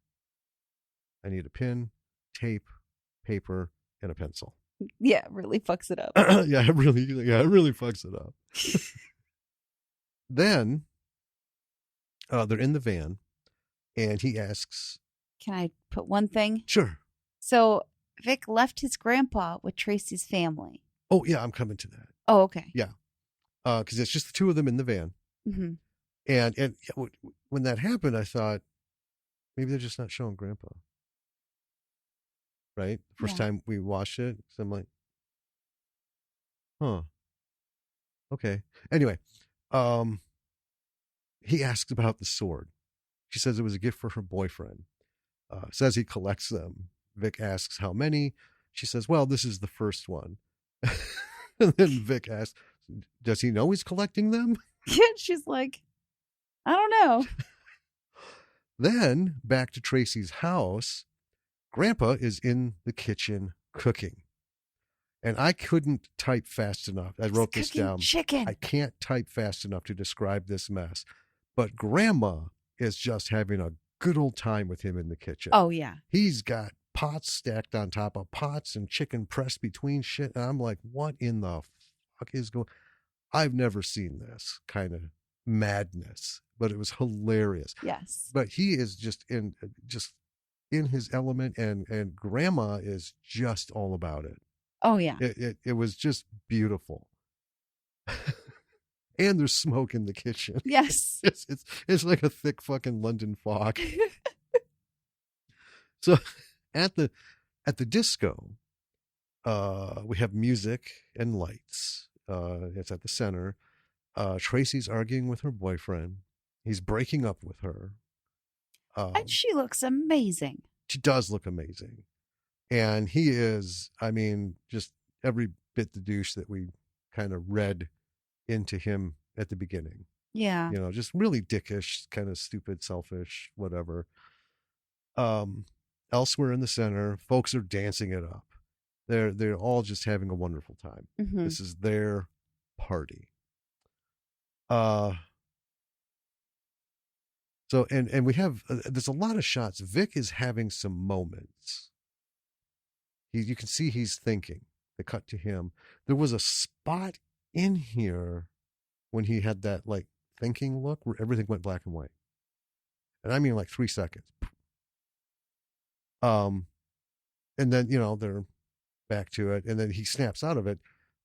I need a pen, tape, paper, and a pencil. Yeah, it really fucks it up. yeah, it really fucks it up. Then they're in the van, and he asks, "Can I put one thing?" Sure. So Vic left his grandpa with Tracy's family. Oh yeah, I'm coming to that. Oh, okay. Yeah, because it's just the two of them in the van. Mm-hmm. And when that happened, I thought maybe they're just not showing Grandpa. Right, first time we watched it, so I'm like, huh, okay. Anyway, he asks about the sword. She says it was a gift for her boyfriend. Says he collects them. Vic asks how many. She says, well, this is the first one. And then Vic asks, does he know he's collecting them? Yeah, she's like, I don't know. Then back to Tracy's house, Grandpa is in the kitchen cooking. And I couldn't type fast enough. I wrote this down. Chicken. I can't type fast enough to describe this mess. But Grandma is just having a good old time with him in the kitchen. Oh, yeah. He's got pots stacked on top of pots and chicken pressed between shit. And I'm like, what in the fuck is going? I've never seen this kind of madness, but it was hilarious. Yes. But he is just in his element, and Grandma is just all about it. Oh yeah. It was just beautiful. And there's smoke in the kitchen. Yes. It's like a thick fucking London fog. So at the disco, we have music and lights. It's at the center. Tracy's arguing with her boyfriend. He's breaking up with her. And she looks amazing. She does look amazing. And he is, I mean, just every bit the douche that we kind of read into him at the beginning. Yeah. Just really dickish, kind of stupid, selfish, whatever. Elsewhere in the center, folks are dancing it up. They're all just having a wonderful time. Mm-hmm. This is their party. So, and we have, there's a lot of shots. Vic is having some moments. You can see he's thinking. They cut to him. There was a spot in here when he had that like thinking look where everything went black and white. And I mean like 3 seconds. And then, they're back to it. And then he snaps out of it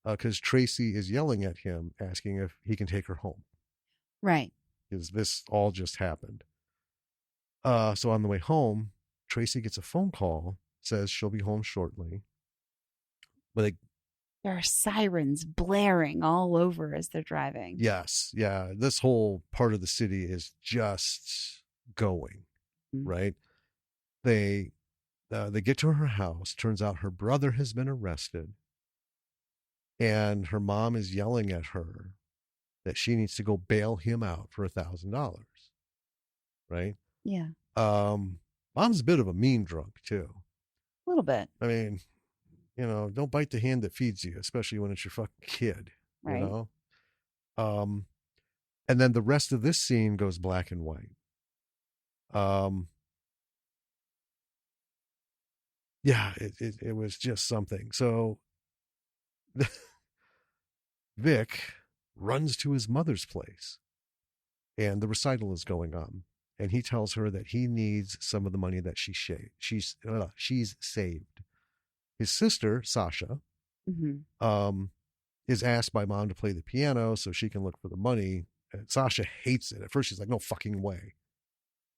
because Tracy is yelling at him, asking if he can take her home. Right. Because this all just happened. So on the way home, Tracy gets a phone call, says she'll be home shortly. But there are sirens blaring all over as they're driving. Yes. Yeah. This whole part of the city is just going, right? They get to her house. Turns out her brother has been arrested. And her mom is yelling at her that she needs to go bail him out for $1,000. Right? Yeah. Mom's a bit of a mean drunk, too. A little bit. I mean, don't bite the hand that feeds you, especially when it's your fucking kid. Right. And then the rest of this scene goes black and white. Yeah, it was just something. So Vic runs to his mother's place, and the recital is going on. And he tells her that he needs some of the money that she's saved. His sister, Sasha, is asked by mom to play the piano so she can look for the money. And Sasha hates it. At first, she's like, no fucking way.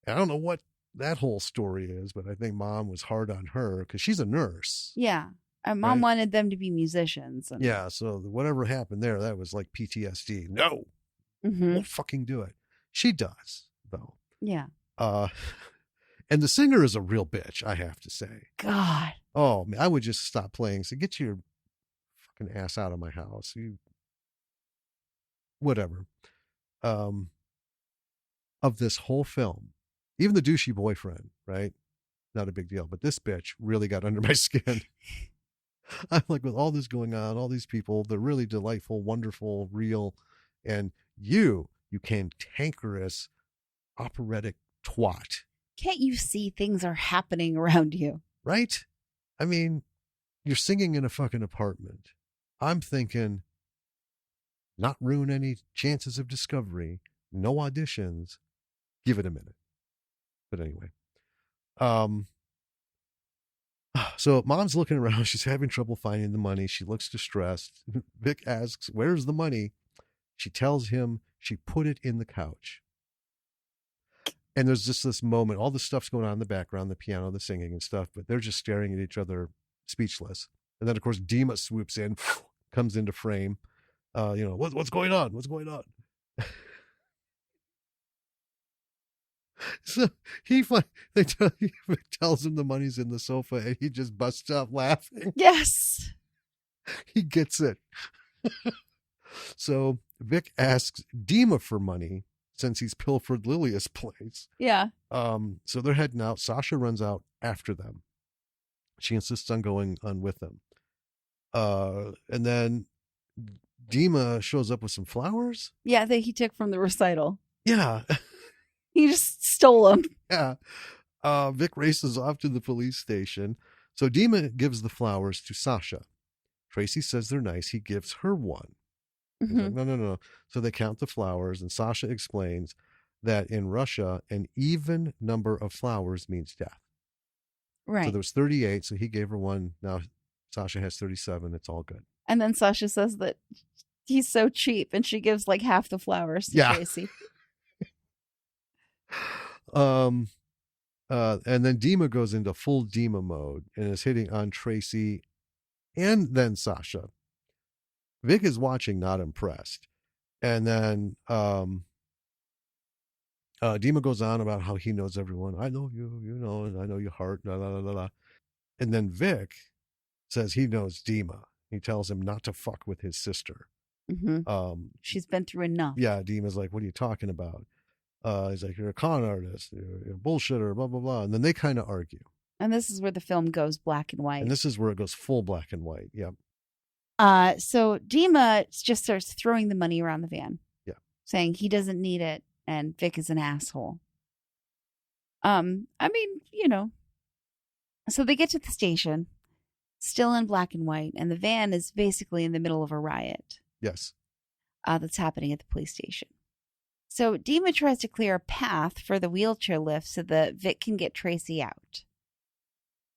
And I don't know what that whole story is, but I think mom was hard on her because she's a nurse. Yeah. Mom wanted them to be musicians. Yeah, so whatever happened there, that was like PTSD. No, won't fucking do it. She does, though. Yeah. And the singer is a real bitch, I have to say. God. Oh, man, I would just stop playing. So get your fucking ass out of my house. Whatever. Of this whole film, even the douchey boyfriend, right? Not a big deal. But this bitch really got under my skin. I'm like, with all this going on, all these people, they're really delightful, wonderful, real. And you cantankerous, operatic twat. Can't you see things are happening around you? Right? I mean, you're singing in a fucking apartment. I'm thinking, not ruin any chances of discovery, no auditions, give it a minute. But anyway. So mom's looking around. She's having trouble finding the money. She looks distressed. Vic asks, where's the money? She tells him she put it in the couch. And there's just this moment, all this stuff's going on in the background, the piano, the singing and stuff, but they're just staring at each other speechless. And then, of course, Dima swoops in, comes into frame. What's going on? What's going on? So he tells him the money's in the sofa, and he just busts out laughing. Yes. He gets it. So Vic asks Dima for money since he's pilfered Lilia's place. Yeah. So they're heading out. Sasha runs out after them. She insists on going on with them. And then Dima shows up with some flowers. Yeah, that he took from the recital. Yeah. He just stole them. Yeah. Vic races off to the police station. So Dima gives the flowers to Sasha. Tracy says they're nice. He gives her one. He's like, no. So they count the flowers, and Sasha explains that in Russia, an even number of flowers means death. Right. So there was 38, so he gave her one. Now Sasha has 37. It's all good. And then Sasha says that he's so cheap, and she gives like half the flowers to Tracy. And then Dima goes into full Dima mode and is hitting on Tracy and then Sasha. Vic is watching, not impressed. And then Dima goes on about how he knows everyone. I know you, and I know your heart. Blah, blah, blah, blah. And then Vic says he knows Dima. He tells him not to fuck with his sister. She's been through enough. Yeah, Dima's like, what are you talking about? He's like, you're a con artist, you're a bullshitter, blah, blah, blah. And then they kind of argue. And this is where the film goes black and white. And this is where it goes full black and white. Yep. So Dima just starts throwing the money around the van. Yeah. Saying he doesn't need it and Vic is an asshole. I mean, So they get to the station, still in black and white, and the van is basically in the middle of a riot. Yes. That's happening at the police station. So Dima tries to clear a path for the wheelchair lift so that Vic can get Tracy out.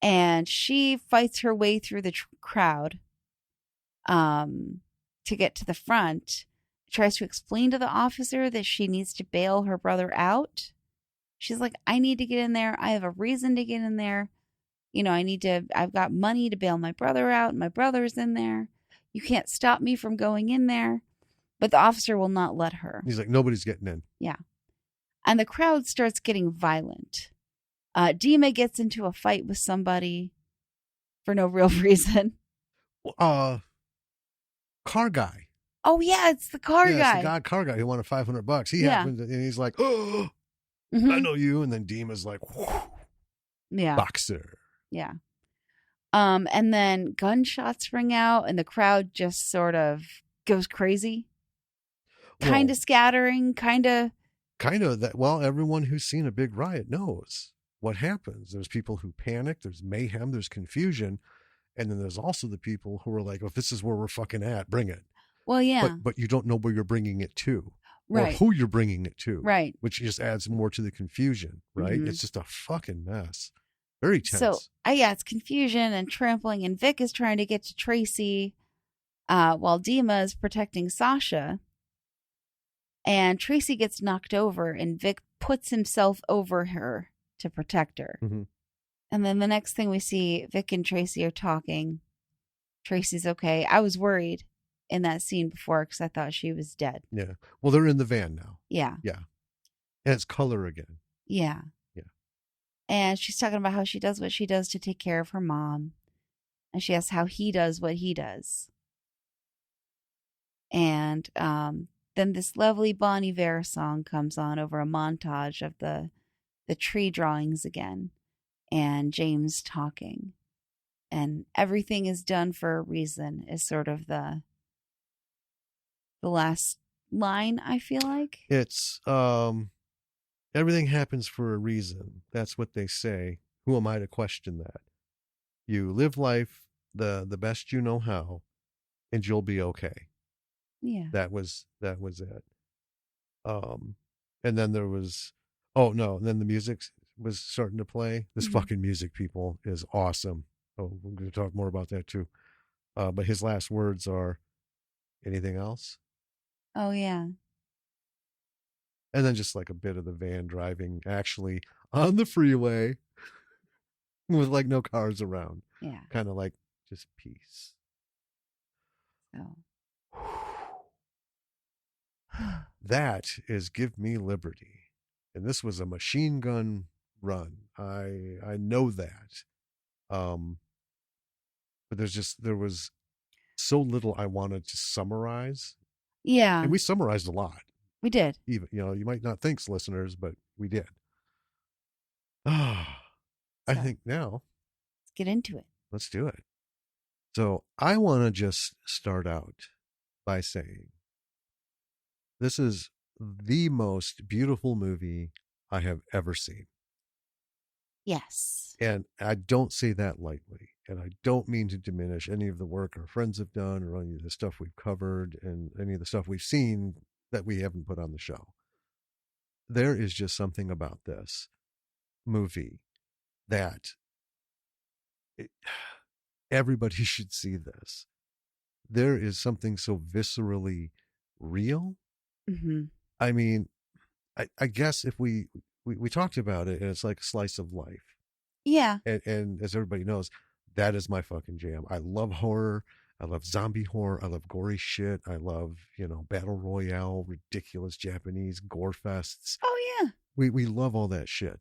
And she fights her way through the crowd to get to the front. Tries to explain to the officer that she needs to bail her brother out. She's like, I need to get in there. I have a reason to get in there. You know, I've got money to bail my brother out. My brother's in there. You can't stop me from going in there. But the officer will not let her. He's like, nobody's getting in. Yeah. And the crowd starts getting violent. Dima gets into a fight with somebody for no real reason. Car guy. Oh, yeah, it's the car guy. It's the car guy who wanted $500. He happened to, and he's like, oh, I know you. And then Dima's like, yeah, boxer. Yeah. And then gunshots ring out and the crowd just sort of goes crazy. Kind of scattering, kind of that. Well, everyone who's seen a big riot knows what happens. There's people who panic, there's mayhem, there's confusion. And then there's also the people who are like, if this is where we're fucking at, bring it. Well, yeah. But you don't know where you're bringing it to. Right. Or who you're bringing it to. Right. Which just adds more to the confusion, right? Mm-hmm. It's just a fucking mess. Very tense. So, it's confusion and trampling, and Vic is trying to get to Tracy while Dima is protecting Sasha. And Tracy gets knocked over, and Vic puts himself over her to protect her. Mm-hmm. And then the next thing we see, Vic and Tracy are talking. Tracy's okay. I was worried in that scene before because I thought she was dead. Yeah. Well, they're in the van now. Yeah. Yeah. And it's color again. Yeah. Yeah. And she's talking about how she does what she does to take care of her mom. And she asks how he does what he does. And then this lovely Bon Iver song comes on over a montage of the tree drawings again. And James talking. And everything is done for a reason is sort of the last line, I feel like. It's everything happens for a reason. That's what they say. Who am I to question that? You live life the best you know how, and you'll be okay. Yeah. That was it. And then there was and then the music was starting to play. This fucking music, people, is awesome. Oh, we're going to talk more about that too. But his last words are, anything else? Oh, yeah. And then just like a bit of the van driving actually on the freeway with like no cars around. Yeah. Kind of like just peace. Oh. That is Give Me Liberty. And this was a machine gun run. I know that. But there was so little I wanted to summarize. Yeah. And we summarized a lot. We did. Even, you might not think, listeners, but we did. I think now. Let's get into it. Let's do it. So I want to just start out by saying this is the most beautiful movie I have ever seen. Yes. And I don't say that lightly. And I don't mean to diminish any of the work our friends have done or any of the stuff we've covered and any of the stuff we've seen that we haven't put on the show. There is just something about this movie that everybody should see this. There is something so viscerally real. Mm-hmm. I mean, I guess if we talked about it, and it's like a slice of life. Yeah. And as everybody knows, that is my fucking jam. I love horror. I love zombie horror. I love gory shit. I love, battle royale, ridiculous Japanese gore fests. Oh, yeah. We love all that shit.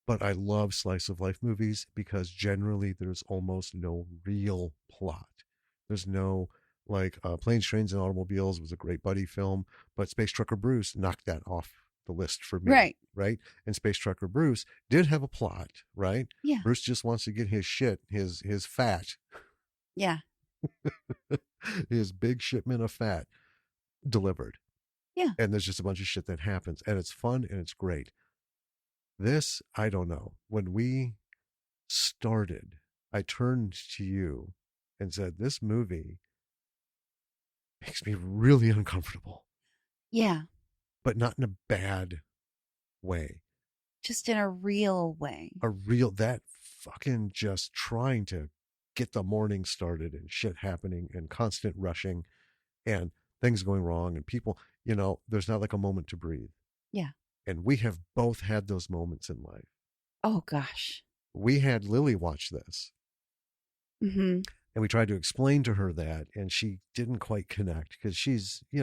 But I love slice of life movies because generally there's almost no real plot. There's no, like, Planes, Trains, and Automobiles was a great buddy film, but Space Trucker Bruce knocked that off the list for me. Right. And Space Trucker Bruce did have a plot, right? Yeah. Bruce just wants to get his shit, his fat. Yeah. His big shipment of fat delivered. Yeah. And there's just a bunch of shit that happens, and it's fun and it's great. This, I don't know. When we started, I turned to you and said, this movie makes me really uncomfortable. Yeah. but not in a bad way. Just in a real way. A real, that fucking just trying to get the morning started and shit happening and constant rushing and things going wrong and people, there's not like a moment to breathe. Yeah. And we have both had those moments in life. Oh, gosh. We had Lily watch this. Mm-hmm. And we tried to explain to her that, and she didn't quite connect because she's, I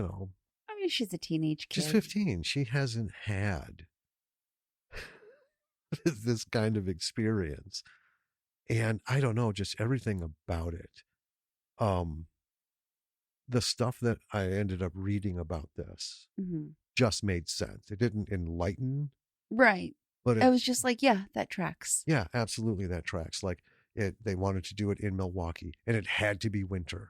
mean, she's a teenage kid. she's 15. She hasn't had this kind of experience. And I don't know, just everything about it. The stuff that I ended up reading about this just made sense. It didn't enlighten. Right. But it was just like, yeah, that tracks. Yeah, absolutely. That tracks. Like they wanted to do it in Milwaukee and it had to be winter.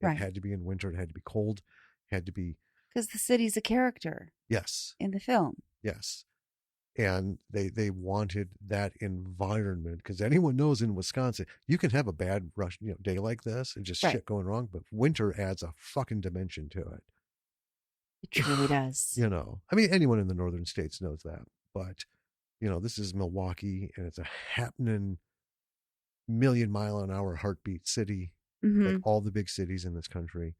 It had to be in winter. It had to be cold. It had to be. Because the city's a character. Yes. In the film. Yes. And they wanted that environment because anyone knows in Wisconsin, you can have a bad rush, day like this and just shit going wrong, but winter adds a fucking dimension to it. It truly does. I mean, anyone in the northern states knows that, but this is Milwaukee and it's a happening million-mile-an-hour heartbeat city, like all the big cities in this country.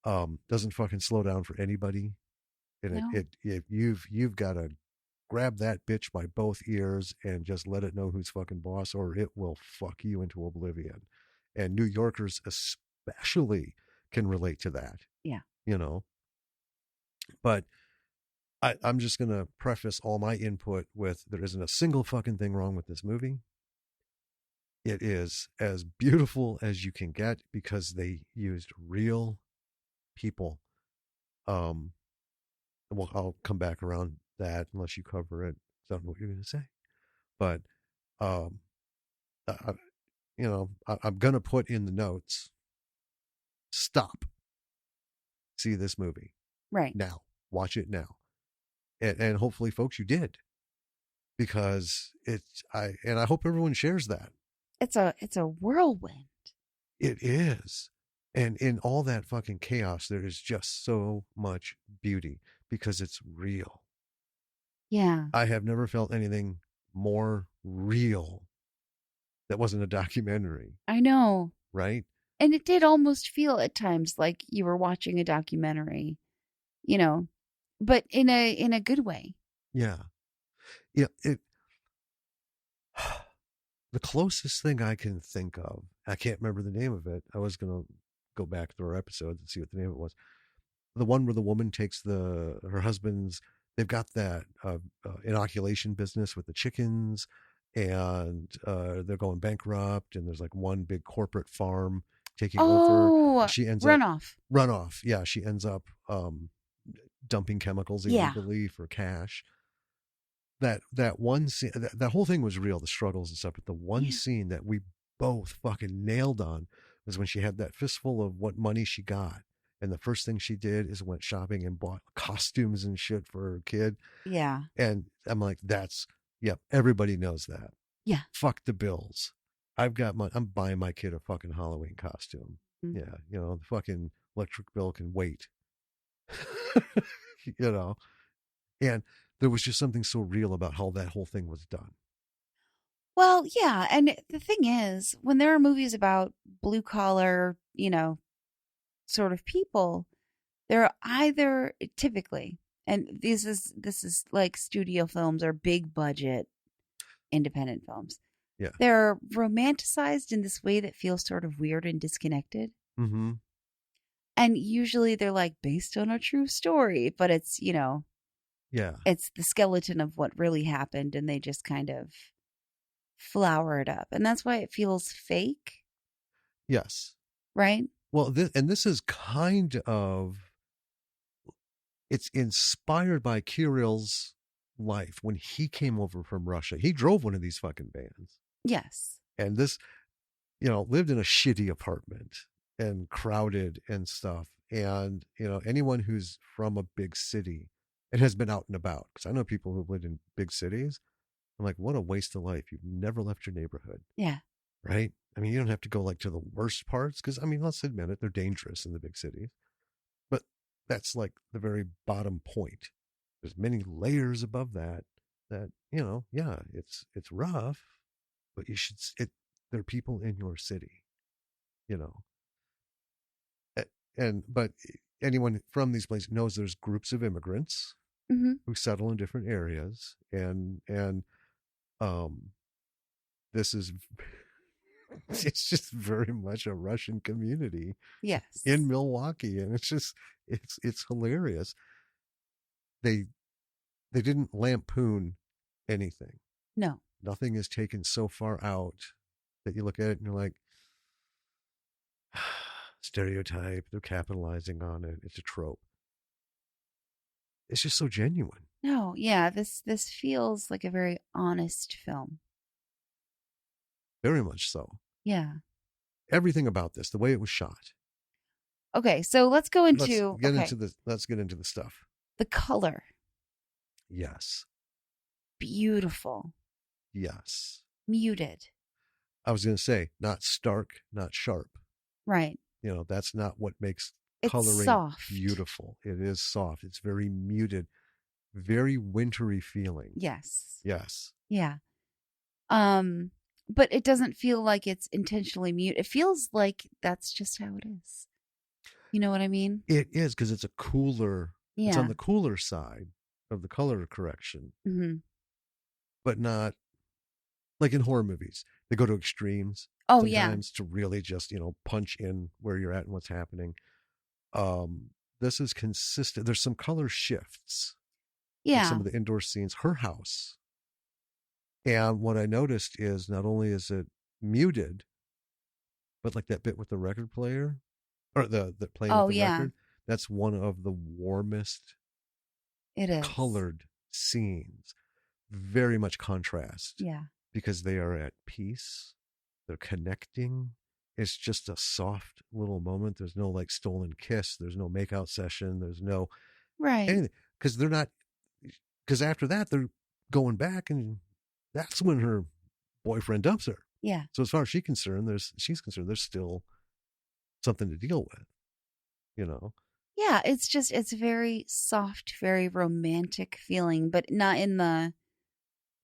Doesn't fucking slow down for anybody, and you've got to grab that bitch by both ears and just let it know who's fucking boss, or it will fuck you into oblivion. And New Yorkers especially can relate to that. Yeah, But I'm just gonna preface all my input with there isn't a single fucking thing wrong with this movie. It is as beautiful as you can get because they used real people. Well, I'll come back around that unless you cover it. I don't know what you're going to say, but I, I'm going to put in the notes. Stop. See this movie right now. Watch it now, and hopefully, folks, you did because I hope everyone shares that. It's a whirlwind. It is. And in all that fucking chaos, there is just so much beauty because it's real. Yeah. I have never felt anything more real that wasn't a documentary. I know. Right? And it did almost feel at times like you were watching a documentary, but in a good way. Yeah. Yeah. The closest thing I can think of, I can't remember the name of it. I was going to go back through our episodes and see what the name of it was. The one where the woman takes her husband's, they've got that inoculation business with the chickens and they're going bankrupt and there's like one big corporate farm taking over. She ends runoff. Runoff. Yeah. She ends up dumping chemicals illegally for cash. That one scene, that whole thing was real, the struggles and stuff. But the one scene that we both fucking nailed on was when she had that fistful of what money she got. And the first thing she did is went shopping and bought costumes and shit for her kid. Yeah. And I'm like, everybody knows that. Yeah. Fuck the bills. I'm buying my kid a fucking Halloween costume. Mm-hmm. Yeah. The fucking electric bill can wait. And there was just something so real about how that whole thing was done. Well, yeah. And the thing is, when there are movies about blue collar, sort of people, they're either typically, and this is like studio films or big budget independent films. Yeah. They're romanticized in this way that feels sort of weird and disconnected. Mm-hmm. And usually they're like based on a true story, but it's, it's the skeleton of what really happened and they just kind of flower it up. And that's why it feels fake. Yes. Right? Well, this is kind of, it's inspired by Kirill's life when he came over from Russia. He drove one of these fucking vans. Yes. And this, lived in a shitty apartment and crowded and stuff. And, anyone who's from a big city and has been out and about, because I know people who've lived in big cities. I'm like, what a waste of life. You've never left your neighborhood. Yeah. Right? I mean, you don't have to go like to the worst parts because, I mean, let's admit it, they're dangerous in the big cities. But that's like the very bottom point. there's many layers above that. That yeah, it's rough, but you should. There are people in your city, you know, and but anyone from these places knows there's groups of immigrants Mm-hmm. who settle in different areas, and um, this is it's just very much a Russian community in Yes. Milwaukee, and it's hilarious. They they didn't lampoon anything. No. Nothing is taken so far out that you look at it and you're like, stereotype. They're capitalizing on it. It's a trope. It's just so genuine. No. Yeah. This feels like a very honest film. Very much so. Yeah. Everything about this, the way it was shot. Okay. So let's go into Let's get into the stuff. the color. Yes. Beautiful. Yes. Muted. I was going to say, not stark, not sharp. Right. That's not what makes It's coloring soft. beautiful. It is soft. It's very muted, very wintry feeling. Yes. Yes. Yeah. But it doesn't feel like it's intentionally mute. It feels like that's just how it is. You know what I mean? It is, because it's it's on Yeah. the cooler side of the color correction, Mm-hmm. but not like in horror movies. They go to extremes Oh yeah. sometimes to really just, punch in where you're at and what's happening. This is consistent. There's some color shifts, like Yeah. some of the indoor scenes, her house. And what I noticed is not only is it muted, but like that bit with the record player or the playing with Oh the yeah. record, that's one of the warmest It is. colored scenes. Very much contrast Yeah. because they are at peace. They're connecting. It's just a soft little moment. There's no like stolen kiss. There's no makeout session. There's no Right. anything, because they're not. Because after that, they're going back, and that's when her boyfriend dumps her. Yeah. So as far as she's concerned, there's still something to deal with. You know. Yeah. It's very soft, very romantic feeling, but not in the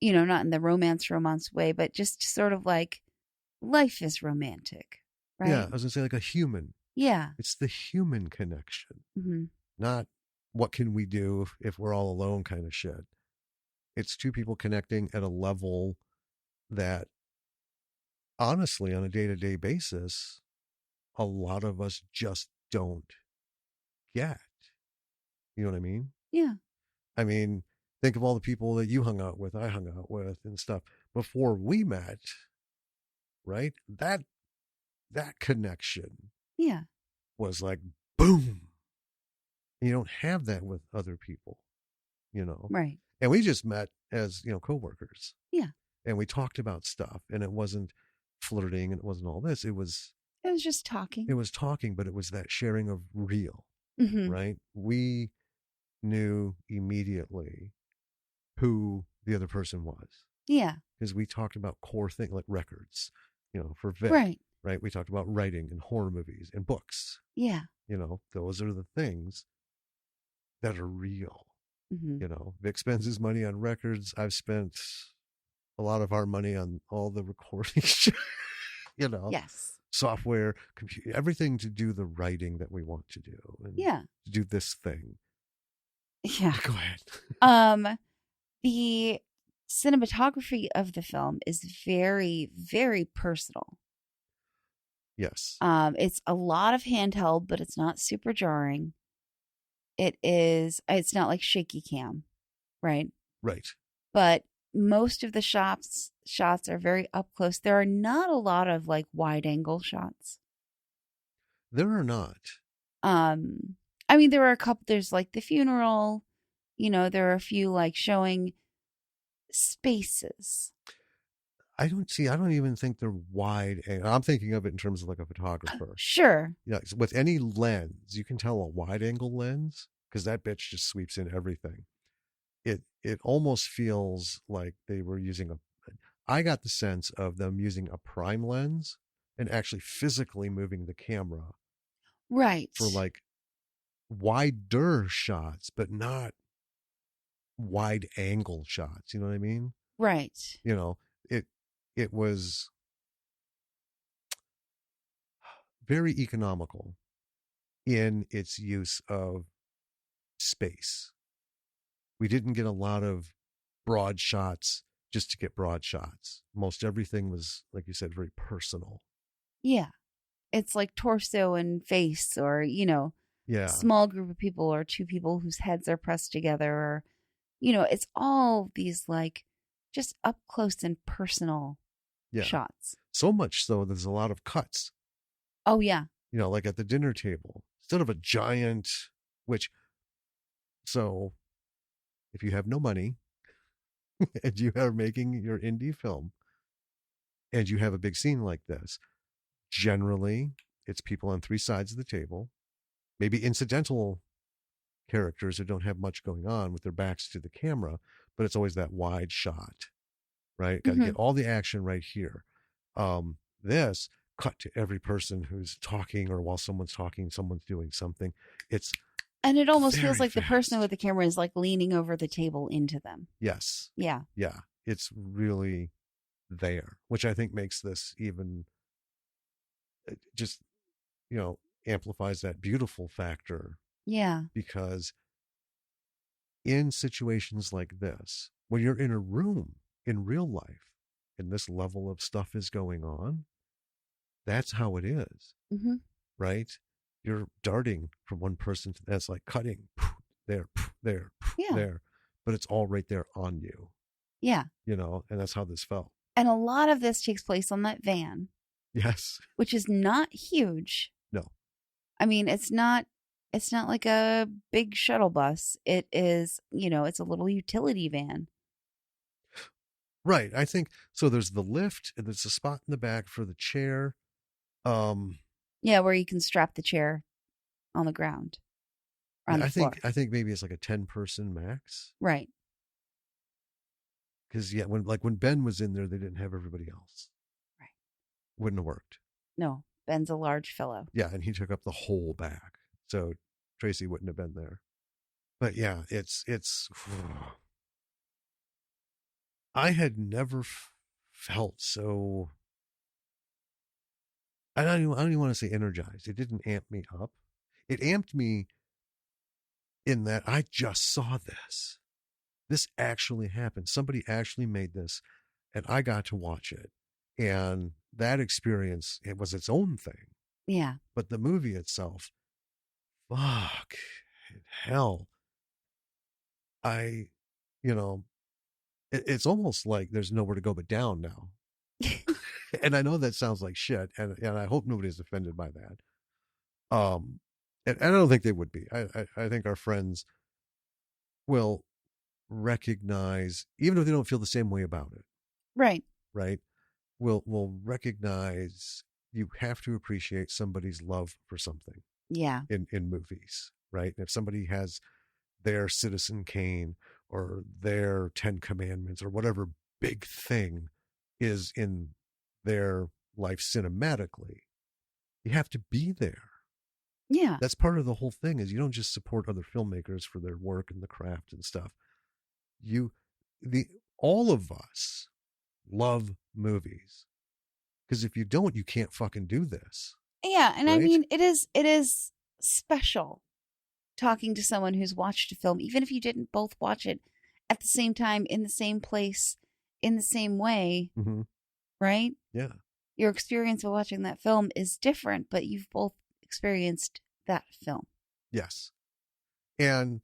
not in the romance way, but just sort of like life is romantic, Yeah, right? I was gonna say like a human. Yeah. It's the human connection, Mm-hmm. not what can we do if we're all alone kind of shit. It's two people connecting at a level that, honestly, on a day to day basis, a lot of us just don't get. You know what I mean? Yeah. I mean, think of all the people that you hung out with, I hung out with, and stuff before we met, right? That connection Yeah. was like boom. You don't have that with other people, Right. And we just met as, coworkers. Yeah. And we talked about stuff, and it wasn't flirting and it wasn't all this. It was just talking. It was talking, but it was that sharing of real, Mm-hmm. right? We knew immediately who the other person was Yeah. because we talked about core things like records, for Vic, Right. right? We talked about writing and horror movies and books. Yeah. Those are the things that are real. Mm-hmm. Vic spends his money on records. I've spent a lot of our money on all the recording, Yes. software, computer, everything to do the writing that we want to do and Yeah. to do this thing. Yeah. Go ahead. The cinematography of the film is very, very personal. Yes. It's a lot of handheld, but it's not super jarring. It's not like shaky cam, right? Right. But most of the shots are very up close. There are not a lot of like wide angle shots. There are not. I mean, there are a couple. There's like the funeral. There are a few like showing spaces. I don't even think they're wide. I'm thinking of it in terms of like a photographer. Sure. Yeah. With any lens, you can tell a wide angle lens because that bitch just sweeps in everything. It almost feels like they were using I got the sense of them using a prime lens and actually physically moving the camera. Right. For like wider shots, but not wide angle shots. You know what I mean? Right. You know, it it was very economical in its use of space. We didn't get a lot of broad shots just to get broad shots. Most everything was, like you said, very personal. Yeah. It's like torso and face, or, Yeah, small group of people, or two people whose heads are pressed together, or, it's all these like just up close and personal yeah. shots. So much so, there's a lot of cuts. Oh, yeah. Like at the dinner table, instead of a giant, which, so if you have no money and you are making your indie film and you have a big scene like this, generally it's people on three sides of the table, maybe incidental characters who don't have much going on with their backs to the camera, but it's always that wide shot, right? Got to Hmm. get all the action right here. This cut to every person who's talking, or while someone's talking, someone's doing something. It's And it almost feels very like the person fast. with the camera is like leaning over the table into them. Yes. Yeah. Yeah. It's really there, which I think makes this even just, amplifies that beautiful factor, Yeah. because in situations like this, when you're in a room in real life and this level of stuff is going on, that's how it is, Hmm. right? You're darting from one person to that's like cutting there, there, Yeah. there, but it's all right there on you, Yeah. and that's how this felt. And a lot of this takes place on that van, Yes. which is not huge. No. I mean, it's not like a big shuttle bus. It is, it's a little utility van. Right. I think so. There's the lift, and there's a spot in the back for the chair. Um, Yeah, where you can strap the chair on the ground or on yeah, the I think floor. I think maybe it's like a 10-person max. Right. Because yeah, when Ben was in there, they didn't have everybody else. Right. Wouldn't have worked. No, Ben's a large fellow. Yeah, and he took up the whole back, so Tracy wouldn't have been there. But yeah, it's. I had never felt so. I don't even want to say energized. It didn't amp me up. It amped me in that I just saw this. This actually happened. Somebody actually made this, and I got to watch it. And that experience, it was its own thing. Yeah. But the movie itself, fuck, hell, I, you know, it's almost like there's nowhere to go but down now. And I know that sounds like shit, and I hope nobody's offended by that. And I don't think they would be. I think our friends will recognize, even if they don't feel the same way about it, Right. right? Will recognize you have to appreciate somebody's love for something Yeah. in movies, right? And if somebody has their Citizen Kane or their Ten Commandments or whatever big thing is in their life cinematically, you have to be there. Yeah. That's part of the whole thing, is you don't just support other filmmakers for their work and the craft and stuff. You the All of us love movies, because if you don't, you can't fucking do this, Yeah. And I right? mean, it is special talking to someone who's watched a film, even if you didn't both watch it at the same time, in the same place, in the same way, Mm-hmm. right? Yeah. Your experience of watching that film is different, but you've both experienced that film. Yes. And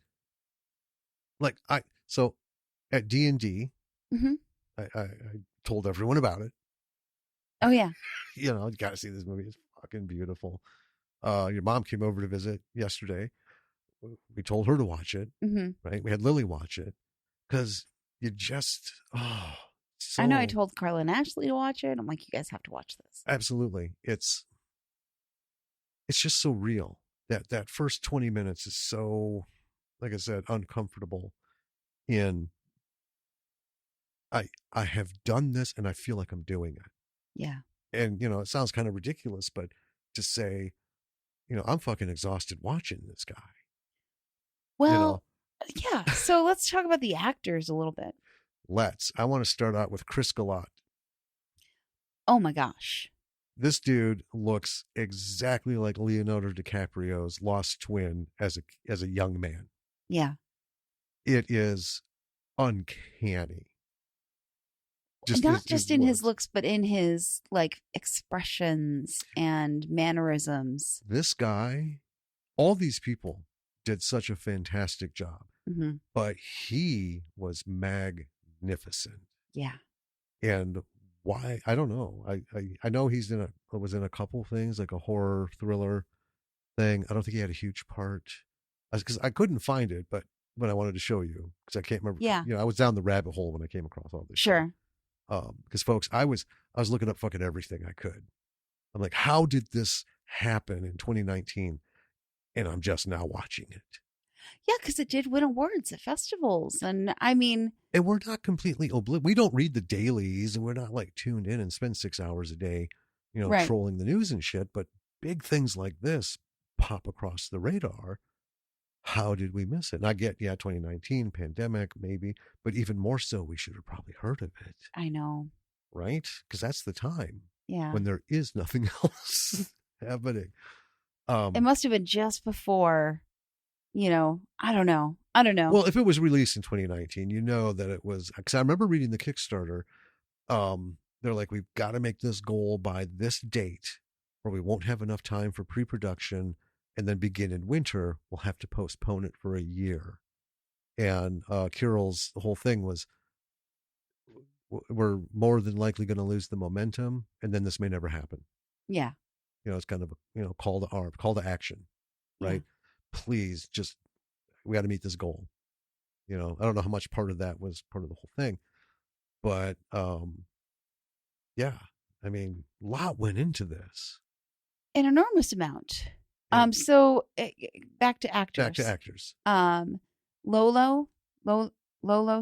like so at D&D, Hmm. I told everyone about it. Oh, yeah. You got to see this movie. It's fucking beautiful. Your mom came over to visit yesterday. We told her to watch it, Hmm. right? We had Lily watch it, because you just, I know I so told Carla and Ashley to watch it. I'm like, you guys have to watch this. absolutely. It's just so real. That first 20 minutes is so, like I said, uncomfortable in, I have done this and I feel like I'm doing it. Yeah. And it sounds kind of ridiculous, but to say, I'm fucking exhausted watching this guy. You Well, know, Yeah. So let's talk about the actors a little bit. I want to start out with Chris Galat. Oh my gosh. This dude looks exactly like Leonardo DiCaprio's lost twin as a young man. Yeah. It is uncanny. Not His just in his looks. looks, but in his like expressions and mannerisms. This guy, all these people did such a fantastic job, Hmm. but he was magnificent. Yeah. And why? I don't know. I know was in a couple things like a horror thriller thing. I don't think he had a huge part because I couldn't find it, but when I wanted to show you because I can't remember. Yeah. I was down the rabbit hole when I came across all this. Sure. Because folks, I was looking up fucking everything I could. I'm like, how did this happen in 2019? And I'm just now watching it. Yeah, because it did win awards at festivals. And I mean, and we're not completely we don't read the dailies, and we're not like tuned in and spend 6 hours a day, right. trolling the news and shit. But big things like this pop across the radar. How did we miss it? And I get, 2019 pandemic, maybe, but even more so, we should have probably heard of it. I know. Right? Because that's the time Yeah. when there is nothing else happening. It must have been just before, I don't know. Well, if it was released in 2019, that it was, because I remember reading the Kickstarter. They're like, we've got to make this goal by this date, or we won't have enough time for pre-production, and then begin in winter. We'll have to postpone it for a year. And Kirill's whole thing was, we're more than likely going to lose the momentum, and then this may never happen. Yeah. It's kind of a call to action, right? Yeah. Please, we got to meet this goal. I don't know how much part of that was part of the whole thing, but yeah, I mean, a lot went into this. An enormous amount. Yeah. So back to actors. Back to actors. Lolo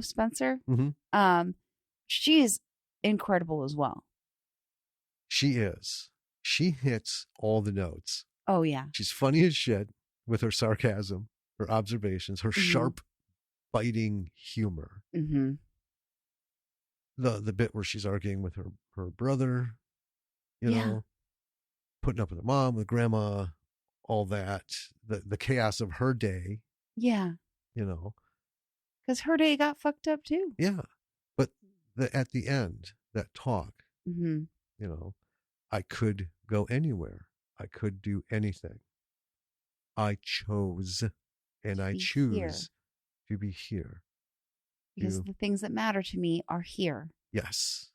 Spencer. Mm-hmm. She is incredible as well. She is. She hits all the notes. Oh yeah. She's funny as shit with her sarcasm, her observations, her sharp, biting humor. Mm-hmm. The bit where she's arguing with her brother, putting up with her mom, with grandma, all that, the chaos of her day. Yeah. Because her day got fucked up too. Yeah. But at the end, that talk, I could go anywhere. I could do anything. I chose and I choose to be here. Because the things that matter to me are here. Yes.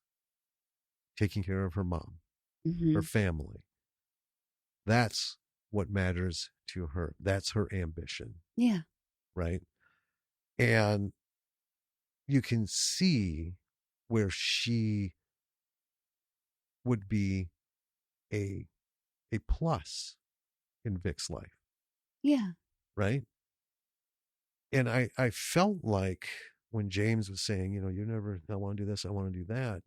Taking care of her mom, her family. That's what matters to her. That's her ambition. Yeah. Right? And you can see where she would be a plus in Vic's life. Yeah. Right? And I felt like when James was saying, I want to do this, I want to do that.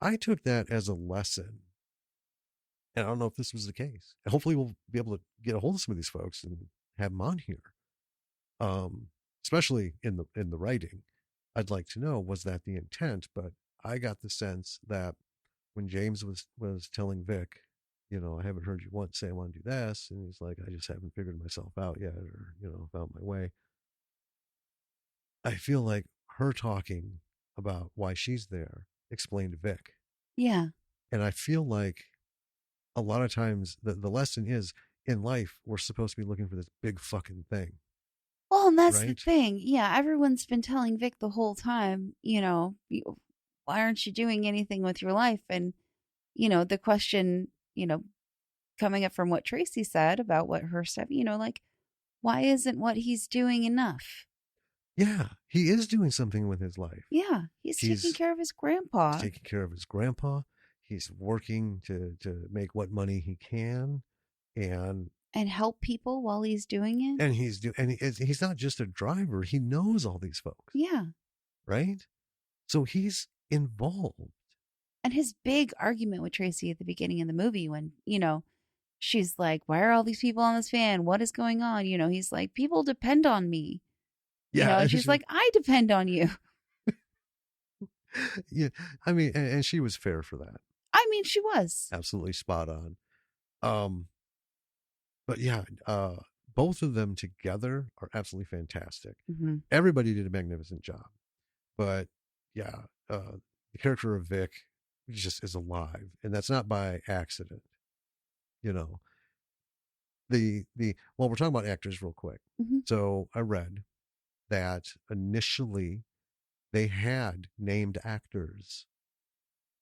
I took that as a lesson. And I don't know if this was the case. Hopefully we'll be able to get a hold of some of these folks and have them on here. Especially in the writing. I'd like to know, was that the intent? But I got the sense that when James was telling Vic, I haven't heard you once say I want to do this, and he's like, I just haven't figured myself out yet, or found my way. I feel like her talking about why she's there explained Vic. Yeah. And I feel like a lot of times the lesson is, in life, we're supposed to be looking for this big fucking thing. Well, and that's the thing. Yeah, everyone's been telling Vic the whole time, why aren't you doing anything with your life? And, the question, coming up from what Tracy said about what her stuff, like, why isn't what he's doing enough? Yeah, he is doing something with his life. Yeah, he's taking care of his grandpa. He's taking care of his grandpa. He's working to make what money he can, and help people while he's doing it. And he's not just a driver. He knows all these folks. Yeah. Right? So he's involved. And his big argument with Tracy at the beginning of the movie when, she's like, why are all these people on this van? What is going on? He's like, people depend on me. Yeah, And she's like, I depend on you. yeah. I mean, and she was fair for that. I mean, she was. Absolutely spot on. Um, but yeah, both of them together are absolutely fantastic. Mm-hmm. Everybody did a magnificent job. But yeah, the character of Vic just is alive, and that's not by accident. You know, well, we're talking about actors real quick. Mm-hmm. So I read that initially they had named actors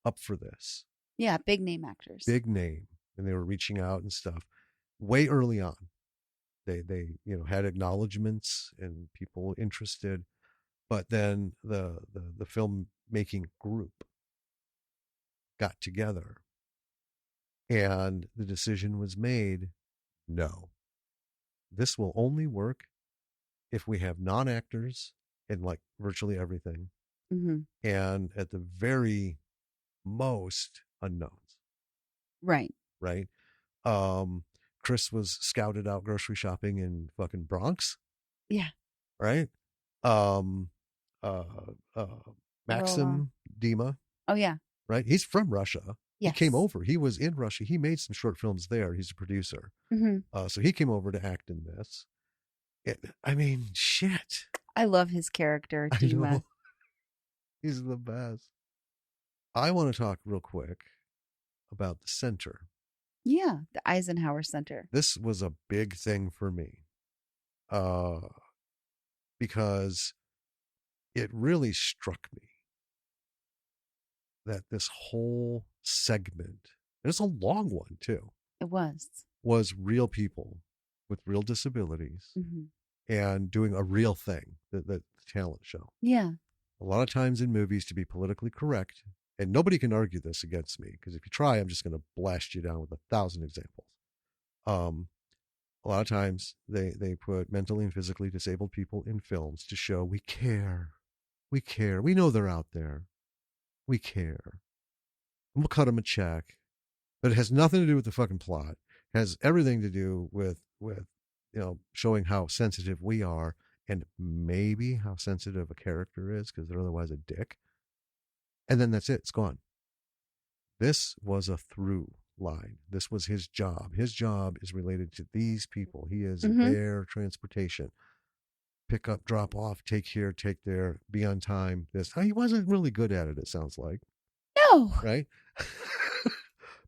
up for this, Yeah, big name actors. big name, and they were reaching out and stuff way early on. They had acknowledgments and people interested, but then the filmmaking group got together and the decision was made, no, this will only work if we have non-actors in like virtually everything, Mm-hmm. and at the very most unknowns. Right. Right. Chris was scouted out grocery shopping in fucking Bronx. Yeah. Right. um uh uh Roll. Maxim Dima. Oh, yeah. Right, he's from Russia. He came Yes. over, he was in Russia, he made some short films there, he's a producer. Mm-hmm. So he came over to act in this. I mean, shit. I love his character, I Dima. know. He's the best. I want to talk real quick about the center. Yeah, the Eisenhower Center. This was a big thing for me, uh, because it really struck me that this whole segment, and it's a long one too, It was real people with real disabilities Mm-hmm. and doing a real thing, the talent show. Yeah. A lot of times in movies, to be politically correct, and nobody can argue this against me, because if you try, I'm just going to blast you down with 1,000 examples. A lot of times they put mentally and physically disabled people in films to show we care. We care. We know they're out there. We care. And we'll cut them a check. But it has nothing to do with the fucking plot. It has everything to do with showing how sensitive we are, and maybe how sensitive a character is, because they're otherwise a dick. And then that's it. It's gone. This was a through line. This was his job. His job is related to these people. He is their transportation. Pick up, drop off, take here, take there, be on time. This. He wasn't really good at it, it sounds like. No. Right?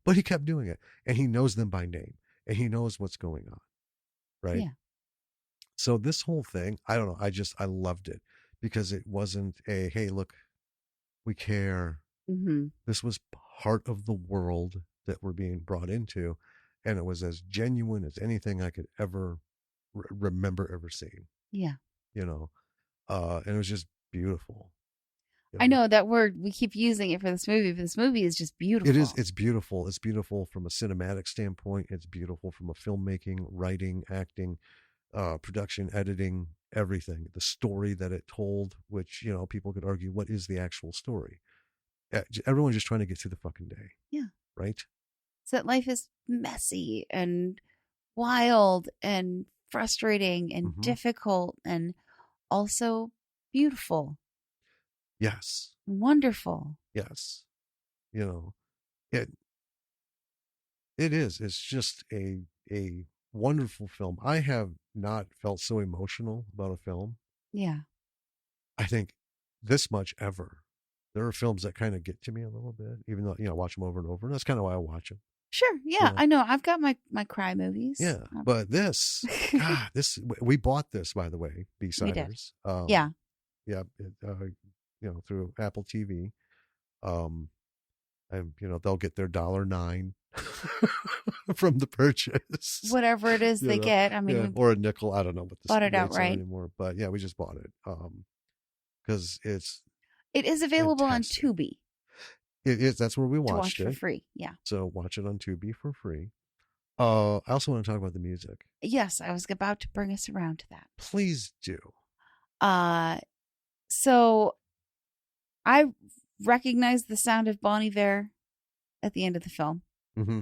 But he kept doing it. And he knows them by name. And he knows what's going on. Right? Yeah. So this whole thing, I don't know. I loved it, because it wasn't a, hey, look, we care. Mm-hmm. This was part of the world that we're being brought into, and it was as genuine as anything I could ever remember ever seeing. Yeah. And it was just beautiful. I know that word, we keep using it for this movie, but this movie is just beautiful. It is. It's beautiful. It's beautiful from a cinematic standpoint. It's beautiful from a filmmaking, writing, acting, production, editing, everything. The story that it told, which, people could argue, what is the actual story? Everyone's just trying to get through the fucking day. Yeah. Right? So that life is messy and wild and frustrating and difficult, and also beautiful. Yes. Wonderful. Yes. It is. It's just a wonderful film. I have not felt so emotional about a film, Yeah. I think, this much ever. There are films that kind of get to me a little bit, even though, I watch them over and over. And that's kind of why I watch them. Sure. Yeah. I know. I've got my cry movies. Yeah. But this, God, we bought this, by the way, B-Siders. Yeah. Yeah. Through Apple TV. And, they'll get their $1.09 from the purchase. Whatever it is they get. I mean, or a nickel. I don't know what the bought it rates outright anymore. But yeah, we just bought it. Because it is available fantastic. on Tubi. It is. That's where we watched it. For free. Yeah. So watch it on Tubi for free. I also want to talk about the music. Yes, I was about to bring us around to that. Please do. So I recognized the sound of Bon Iver at the end of the film. Mm-hmm.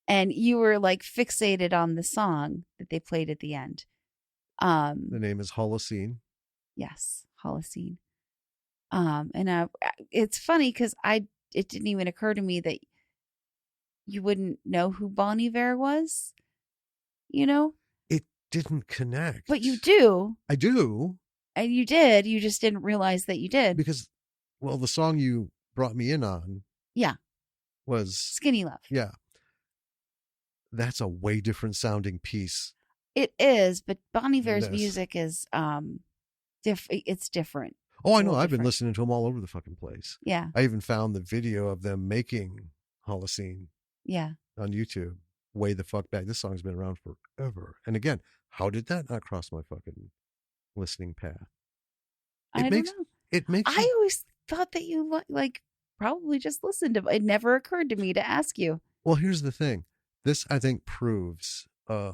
And you were like fixated on the song that they played at the end. The name is Holocene. Yes, Holocene. And it's funny because it didn't even occur to me that you wouldn't know who Bon Iver was, you know, It didn't connect. but you do. I do. And you did. You just didn't realize that you did. Because, well, the song you brought me in on. Yeah. Was Skinny Love. Yeah. That's a way different sounding piece. It is, but Bon Iver's music is it's different. Oh, I know. I've been listening to them all over the fucking place. Yeah. I even found the video of them making Holocene. Yeah. On YouTube. Way the fuck back. This song's been around forever. And again, how did that not cross my fucking listening path? I don't know. It makes. I always thought that you like probably just listened to. It never occurred to me to ask you. Well, here's the thing. This, I think, proves a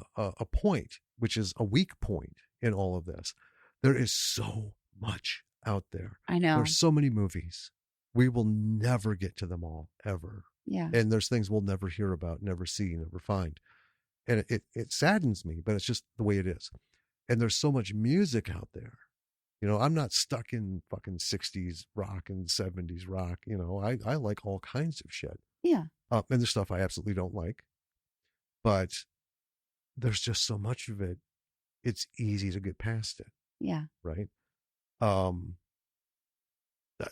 point, which is a weak point in all of this. There is so much out there. I know. There's so many movies. We will never get to them all, ever. Yeah. And there's things we'll never hear about, never see, never find. And it saddens me, but it's just the way it is. And there's so much music out there. You know, I'm not stuck in fucking 60s rock and 70s rock. You know, I like all kinds of shit. Yeah. And there's stuff I absolutely don't like. But there's just so much of it. It's easy to get past it. Yeah. Right. I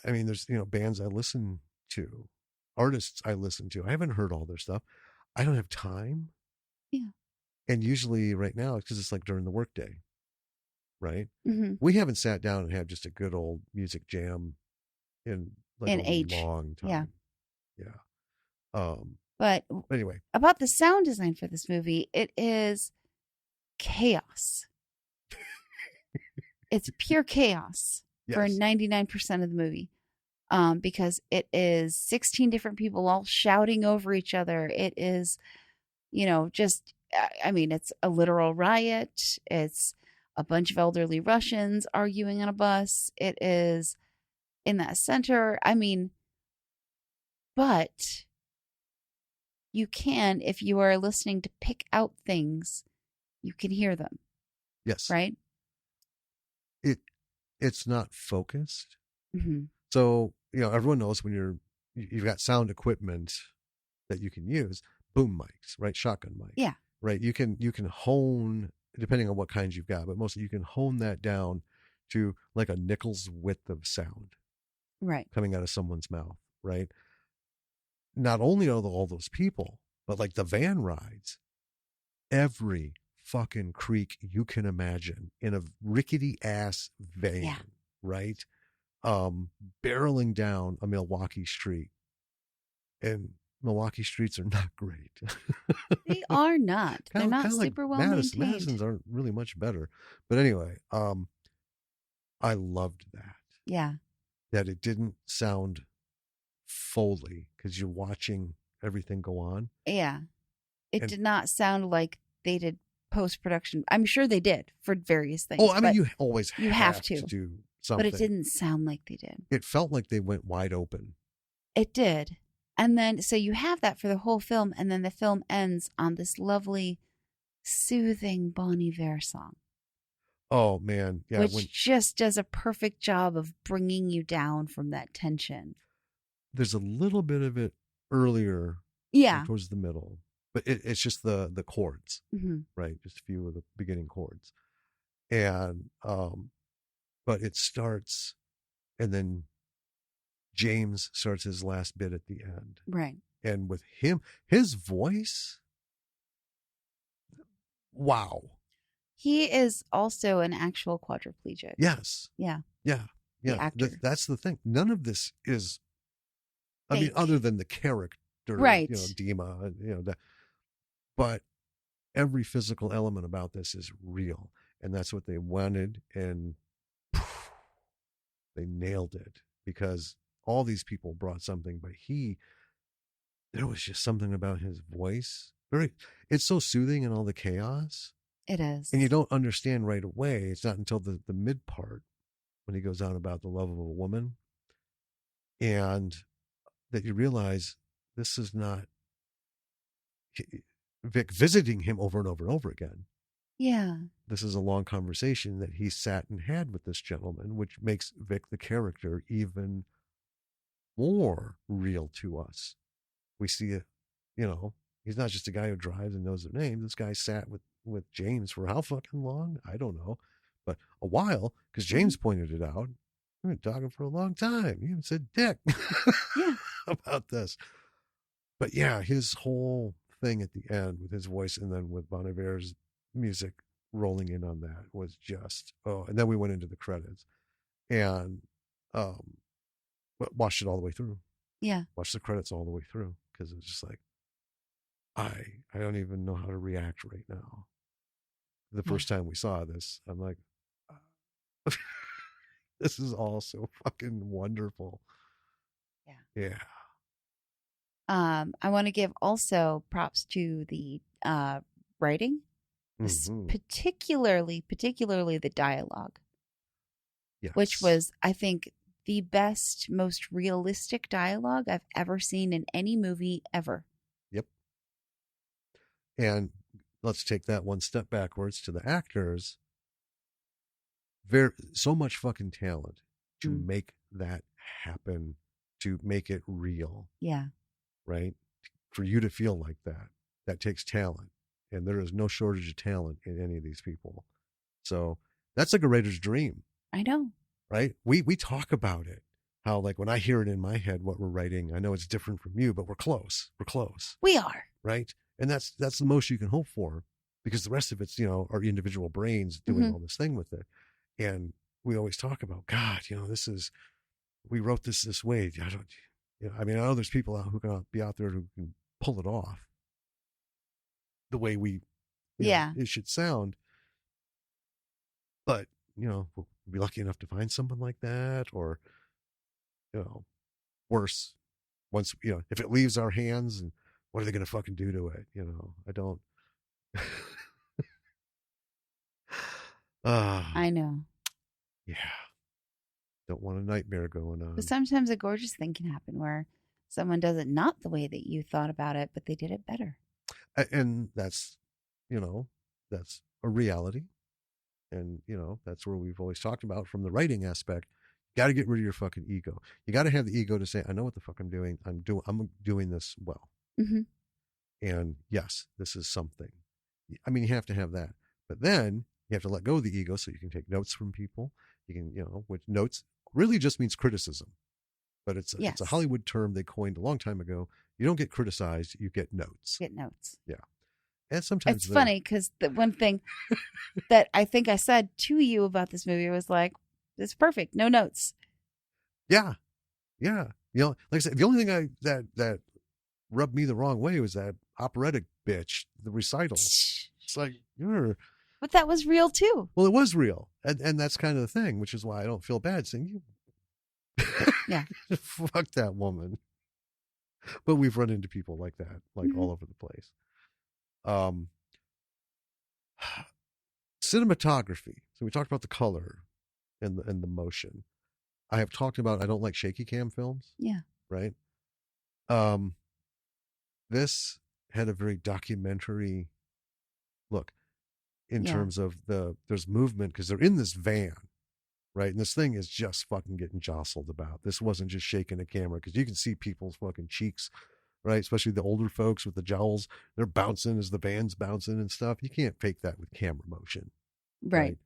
mean, there's, bands I listen to, artists I listen to. I haven't heard all their stuff. I don't have time. Yeah. And usually right now, because it's like during the workday, right? Mm-hmm. We haven't sat down and had just a good old music jam in like a long time. Yeah. But anyway, about the sound design for this movie, it is chaos. It's pure chaos for 99% of the movie. Because it is 16 different people all shouting over each other. It is, just, I mean, it's a literal riot. It's a bunch of elderly Russians arguing on a bus. It is in that center. I mean, but you can, if you are listening to pick out things, you can hear them. Yes. Right? It's not focused. Mm-hmm. So, everyone knows when you've got sound equipment that you can use, boom mics, right? Shotgun mic. Yeah. Right. You can hone, depending on what kinds you've got, but mostly you can hone that down to like a nickel's width of sound. Right. Coming out of someone's mouth. Right. Not only are all those people, but like the van rides, every fucking creek you can imagine in a rickety ass van, right? Barreling down a Milwaukee street. And Milwaukee streets are not great. They are not. They're not super like well maintained. Madison's aren't really much better. But anyway, I loved that. Yeah. That it didn't sound Foley because you're watching everything go on. Yeah. It did not sound like they did post-production. I'm sure they did for various things. Oh, I mean, you always have to do something. But it didn't sound like they did. It felt like they went wide open. It did. And then, so you have that for the whole film, and then the film ends on this lovely, soothing Bon Iver song. Oh, man. Yeah. Which just does a perfect job of bringing you down from that tension. There's a little bit of it earlier. Yeah. Towards the middle. But it's just the chords, mm-hmm. right? Just a few of the beginning chords. And, but it starts, and then James starts his last bit at the end. Right. And with him, his voice, wow. He is also an actual quadriplegic. Yes. Yeah. Yeah. Yeah. The actor. That's the thing. None of this is, fake. I mean, other than the character, right? Dima, that. But every physical element about this is real. And that's what they wanted. And they nailed it because all these people brought something, but there was just something about his voice. It's so soothing in all the chaos. It is. And you don't understand right away. It's not until the mid part when he goes on about the love of a woman and that you realize this is not Vic visiting him over and over and over again. Yeah. This is a long conversation that he sat and had with this gentleman, which makes Vic the character even more real to us. We see it, he's not just a guy who drives and knows their name. This guy sat with James for how fucking long? I don't know, but a while, because James pointed it out. We've been talking for a long time. You even said dick Yeah. about this. But yeah, his whole thing at the end with his voice and then with Bon Iver's music rolling in on that was just, and then we went into the credits and watched it all the way through. Yeah. Watched the credits all the way through because it was just like, I don't even know how to react right now. The first time we saw this, I'm like, this is all so fucking wonderful. Yeah. Yeah. I want to give also props to the writing, particularly the dialogue. Yes. Which was, I think, the best, most realistic dialogue I've ever seen in any movie ever. Yep. And let's take that one step backwards to the actors. So much fucking talent to make that happen, to make it real. Yeah. Right? For you to feel like that takes talent. And there is no shortage of talent in any of these people. So that's like a writer's dream. I know. Right? We talk about it. How, like, when I hear it in my head, what we're writing, I know it's different from you, but we're close. We're close. We are. Right? And that's the most you can hope for, because the rest of it's, our individual brains doing all this thing with it. And we always talk about, God, we wrote this way. I know there's people out who can be out there who can pull it off the way it should sound. But, we'll be lucky enough to find someone like that, or, worse, once, if it leaves our hands, and what are they going to fucking do to it? I don't. I know. Yeah. Don't want a nightmare going on. But sometimes a gorgeous thing can happen where someone does it not the way that you thought about it, but they did it better. And that's, that's a reality. And, that's where we've always talked about from the writing aspect. You got to get rid of your fucking ego. You got to have the ego to say, I know what the fuck I'm doing. I'm doing this well. Mm-hmm. And yes, this is something. I mean, you have to have that. But then you have to let go of the ego so you can take notes from people. You can, which notes really just means criticism. But it's a Hollywood term they coined a long time ago. You don't get criticized, you get notes. Get notes. Yeah. And sometimes it's funny because the one thing that I think I said to you about this movie was like, it's perfect, no notes. Yeah. Yeah. Like I said, the only thing that rubbed me the wrong way was that operatic bitch, the recital. It's like, but that was real too. Well, it was real. And that's kind of the thing, which is why I don't feel bad saying you. Yeah. Fuck that woman. But we've run into people like that, all over the place. Cinematography. So we talked about the color and the motion. I have talked about, I don't like shaky cam films. Yeah. Right. This had a very documentary look in terms of there's movement, because they're in this van. Right. And this thing is just fucking getting jostled about. This wasn't just shaking a camera, because you can see people's fucking cheeks, right? Especially the older folks with the jowls. They're bouncing as the van's bouncing and stuff. You can't fake that with camera motion. Right.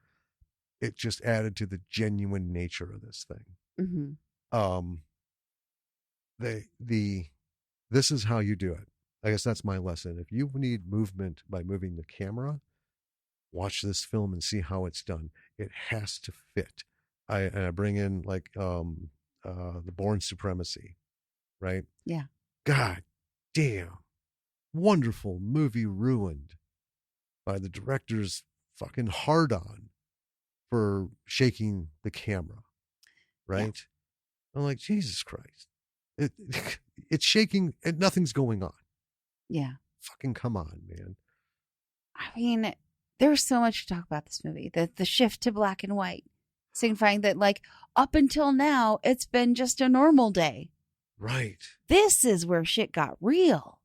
It just added to the genuine nature of this thing. Mm-hmm. This is how you do it. I guess that's my lesson. If you need movement by moving the camera, watch this film and see how it's done. It has to fit. I bring in the Bourne Supremacy, right? Yeah. God damn. Wonderful movie ruined by the director's fucking hard on for shaking the camera, right? Yeah. I'm like, Jesus Christ. It's shaking and nothing's going on. Yeah. Fucking come on, man. I mean, there's so much to talk about this movie. The shift to black and white, signifying that, like, up until now, it's been just a normal day. Right. This is where shit got real.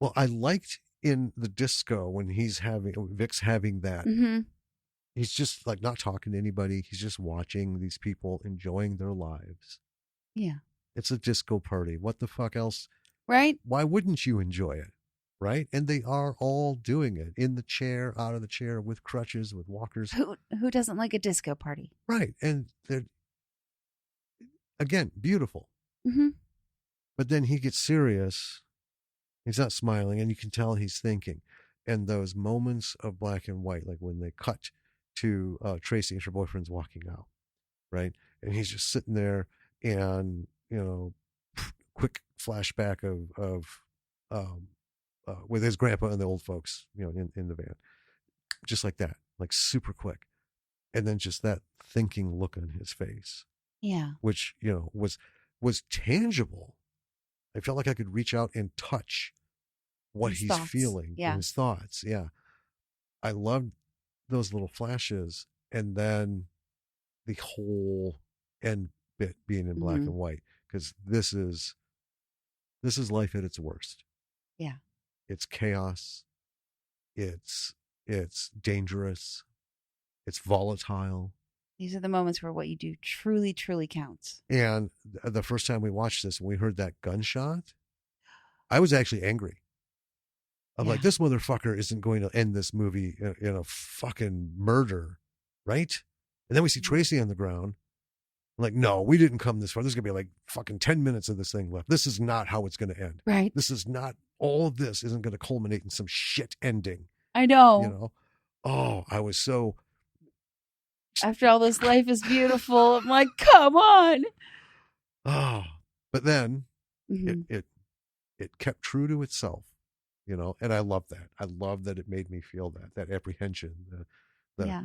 Well, I liked in the disco when Vic's having that, Mm-hmm. he's just like not talking to anybody. He's just watching these people enjoying their lives. Yeah. It's a disco party. What the fuck else? Right? Why wouldn't you enjoy it? Right? And they are all doing it in the chair, out of the chair, with crutches, with walkers. Who doesn't like a disco party? Right. And they're, again, beautiful. Mm-hmm. But then he gets serious. He's not smiling, and you can tell he's thinking. And those moments of black and white, like when they cut to Tracy and her boyfriend's walking out, right? And he's just sitting there, and quick flashback of with his grandpa and the old folks, in the van, just like that, like super quick, and then just that thinking look on his face, Yeah. which was tangible. I felt like I could reach out and touch what His he's thoughts. feeling Yeah. in his thoughts. Yeah. I loved those little flashes. And then the whole end bit being in black Mm-hmm. and white, because this is life at its worst. Yeah. It's chaos. It's dangerous. It's volatile. These are the moments where what you do truly, truly counts. And the first time we watched this, when we heard that gunshot, I was actually angry. I'm like, this motherfucker isn't going to end this movie in a fucking murder, right? And then we see Tracy on the ground. I'm like, no, we didn't come this far. There's going to be like fucking 10 minutes of this thing left. This is not how it's going to end. Right. This is not, all of this isn't going to culminate in some shit ending. I know. You know? Oh, I was so. After all this, life is beautiful. I'm like, come on. Oh, but then Mm-hmm. it kept true to itself, and I love that. I love that it made me feel that apprehension. The Yeah.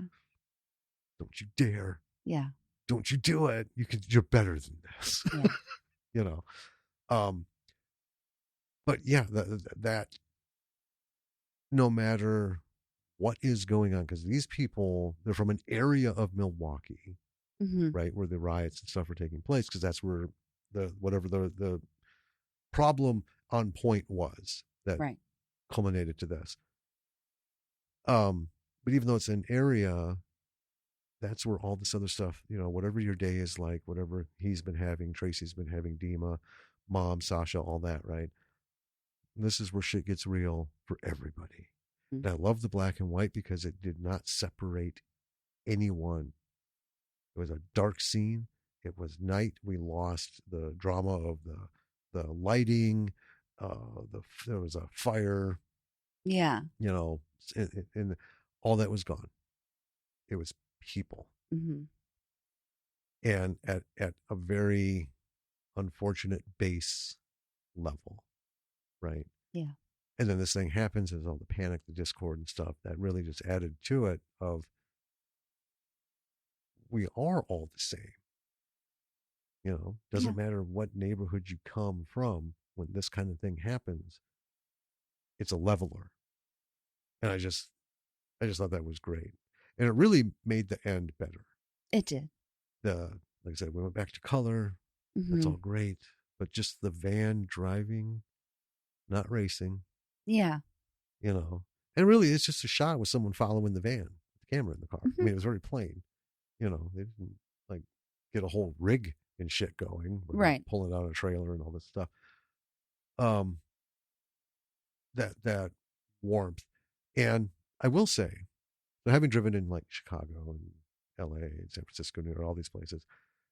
don't you dare. Yeah. Don't you do it. You're better than this. Yeah. But yeah, that no matter what is going on, because these people, they're from an area of Milwaukee, Mm-hmm. right, where the riots and stuff are taking place, because that's where the problem on point was that Right. culminated to this. But even though it's an area, that's where all this other stuff, whatever your day is like, whatever he's been having, Tracy's been having, Dima, Mom, Sasha, all that, right? And this is where shit gets real for everybody. Mm-hmm. And I love the black and white because it did not separate anyone. It was a dark scene. It was night. We lost the drama of the lighting. There was a fire. Yeah. And all that was gone. It was people. Mm-hmm. And at a very unfortunate base level, right? Yeah. And then this thing happens. There's all the panic, the discord and stuff that really just added to it of we are all the same. Doesn't matter what neighborhood you come from, when this kind of thing happens, it's a leveler. And I just thought that was great. And it really made the end better. It did. Like I said, we went back to color. Mm-hmm. That's all great. But just the van driving, not racing. Yeah. And really it's just a shot with someone following the van, the camera in the car. Mm-hmm. I mean, it was very plain. They didn't like get a whole rig and shit going, right? Pulling out a trailer and all this stuff. That warmth, and I will say, so having driven in like Chicago and L.A. and San Francisco, New York, all these places,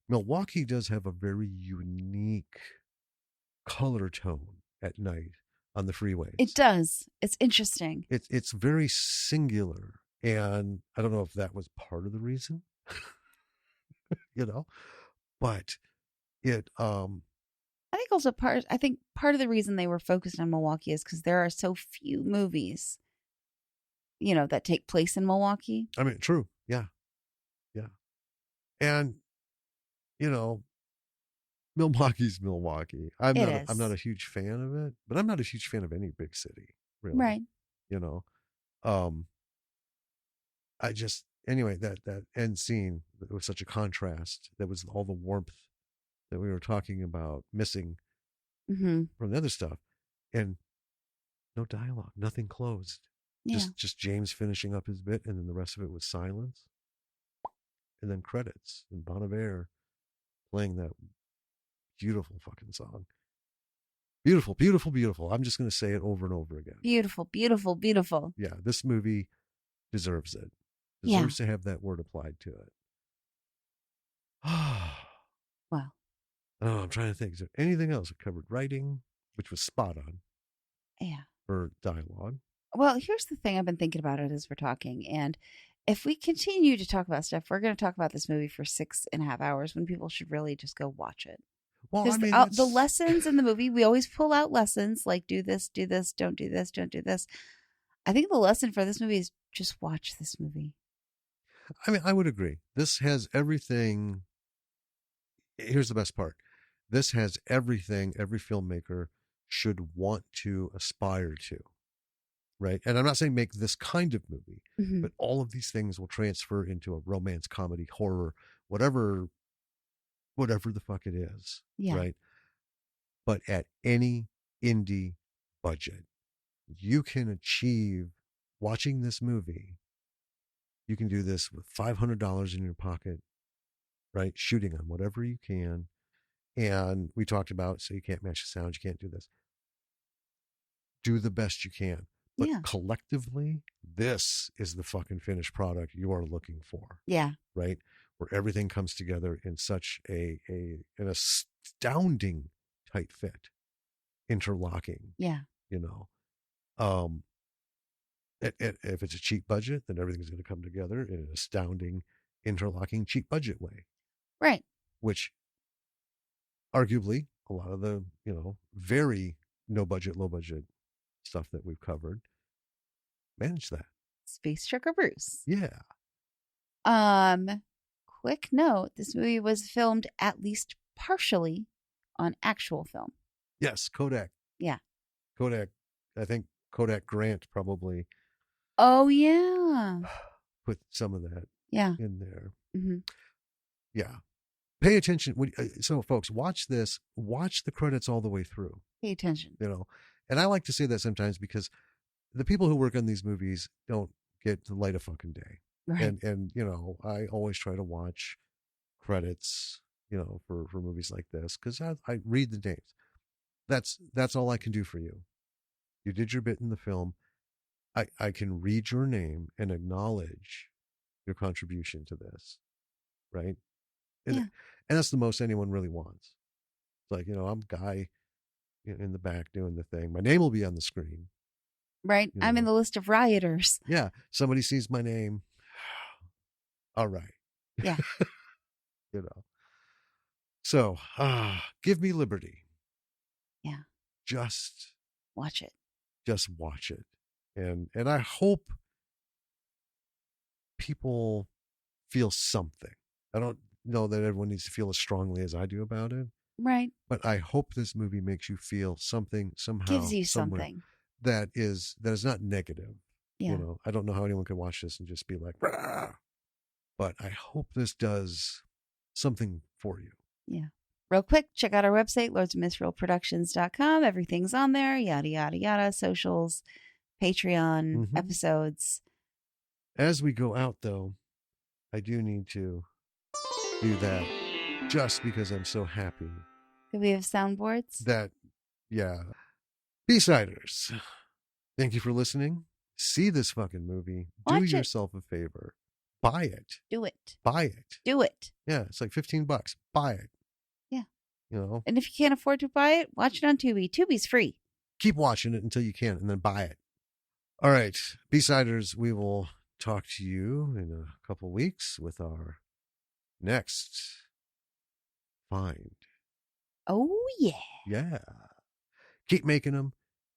Milwaukee does have a very unique color tone at night on the freeways. It does. It's interesting. It's very singular, and I don't know if that was part of the reason. But it I think also part of the reason they were focused on Milwaukee is because there are so few movies that take place in Milwaukee. I mean, true. Yeah. And Milwaukee's Milwaukee. I'm not a huge fan of it, but I'm not a huge fan of any big city, really. Right. I just, anyway, that end scene, it was such a contrast. There was all the warmth that we were talking about missing mm-hmm. from the other stuff. And No dialogue, nothing closed. Yeah. Just James finishing up his bit, and then the rest of it was silence, and then credits and Bon Iver playing that beautiful fucking song. Beautiful, beautiful, beautiful. I'm just going to say it over and over again. Beautiful, beautiful, beautiful. Yeah, this movie deserves it. Yeah. Deserves to have that word applied to it. Wow. Oh, I'm trying to think. Is there anything else? I covered writing, which was spot on Yeah. for dialogue. Well, here's the thing. I've been thinking about it as we're talking. And if we continue to talk about stuff, we're going to talk about this movie for 6.5 hours when people should really just go watch it. Well, Because I mean, the lessons in the movie, we always pull out lessons like do this, don't do this, don't do this. I think the lesson for this movie is just watch this movie. I mean, I would agree. This has everything. Here's the best part. This has everything every filmmaker should want to aspire to, right? And I'm not saying make this kind of movie, but all of these things will transfer into a romance, comedy, horror, whatever the fuck it is, right? But at any indie budget, you can achieve watching this movie. You can do this with $500 in your pocket, right? Shooting on whatever you can. And we talked about, so you can't match the sound, you can't do this. Do the best you can. But collectively, this is the fucking finished product you are looking for. Yeah. Right? Where everything comes together in such an astounding tight fit, interlocking. Yeah. You know, if it's a cheap budget, then everything's going to come together in an astounding, interlocking, cheap budget way. Right. Which, arguably, a lot of the very no budget, low budget stuff that we've covered manage that. Space Trucker Bruce. Yeah. Quick note: this movie was filmed at least partially on actual film. Yes, Kodak. Yeah. Kodak. I think Kodak Grant probably. Oh yeah. Put some of that. Yeah. In there. Mm-hmm. Yeah. Pay attention. So, folks, watch this. Watch the credits all the way through. Pay attention. And I like to say that sometimes because the people who work on these movies don't get to light a fucking day. Right. And I always try to watch credits, for movies like this because I read the names. That's all I can do for you. You did your bit in the film. I can read your name and acknowledge your contribution to this, right? And that's the most anyone really wants. It's like, I'm Guy in the back doing the thing. My name will be on the screen. Right. I'm in the list of rioters. Yeah. Somebody sees my name. All right. Yeah. So, give me liberty. Yeah. Just watch it. Just watch it. And I hope people feel something. I don't know that everyone needs to feel as strongly as I do about it. Right. But I hope this movie makes you feel something somehow. Gives you something. That is not negative. Yeah. I don't know how anyone can watch this and just be like, rah! But I hope this does something for you. Yeah. Real quick, check out our website, lordsofmisrulproductions.com. Everything's on there, yada, yada, yada. Socials, Patreon, episodes. As we go out, though, I do need to do that just because I'm so happy. Do we have soundboards? Yeah. B-siders, thank you for listening. See this fucking movie. Do yourself a favor. Buy it. Do it. Buy it. Do it. Yeah, it's like $15. Buy it. Yeah. And if you can't afford to buy it, watch it on Tubi. Tubi's free. Keep watching it until you can and then buy it. All right. B-siders, we will talk to you in a couple weeks with our next find. Oh, yeah. Yeah. Keep making them.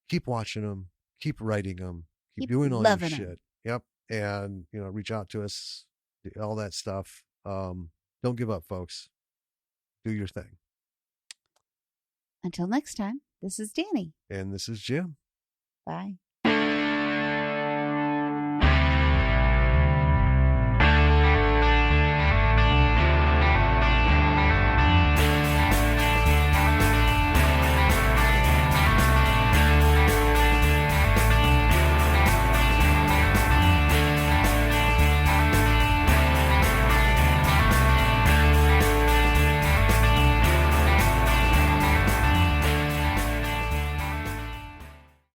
Keep watching them. Keep writing them. Keep doing all your shit. Yep. And, reach out to us, all that stuff. Don't give up, folks. Do your thing. Until next time, this is Danny. And this is Jim. Bye.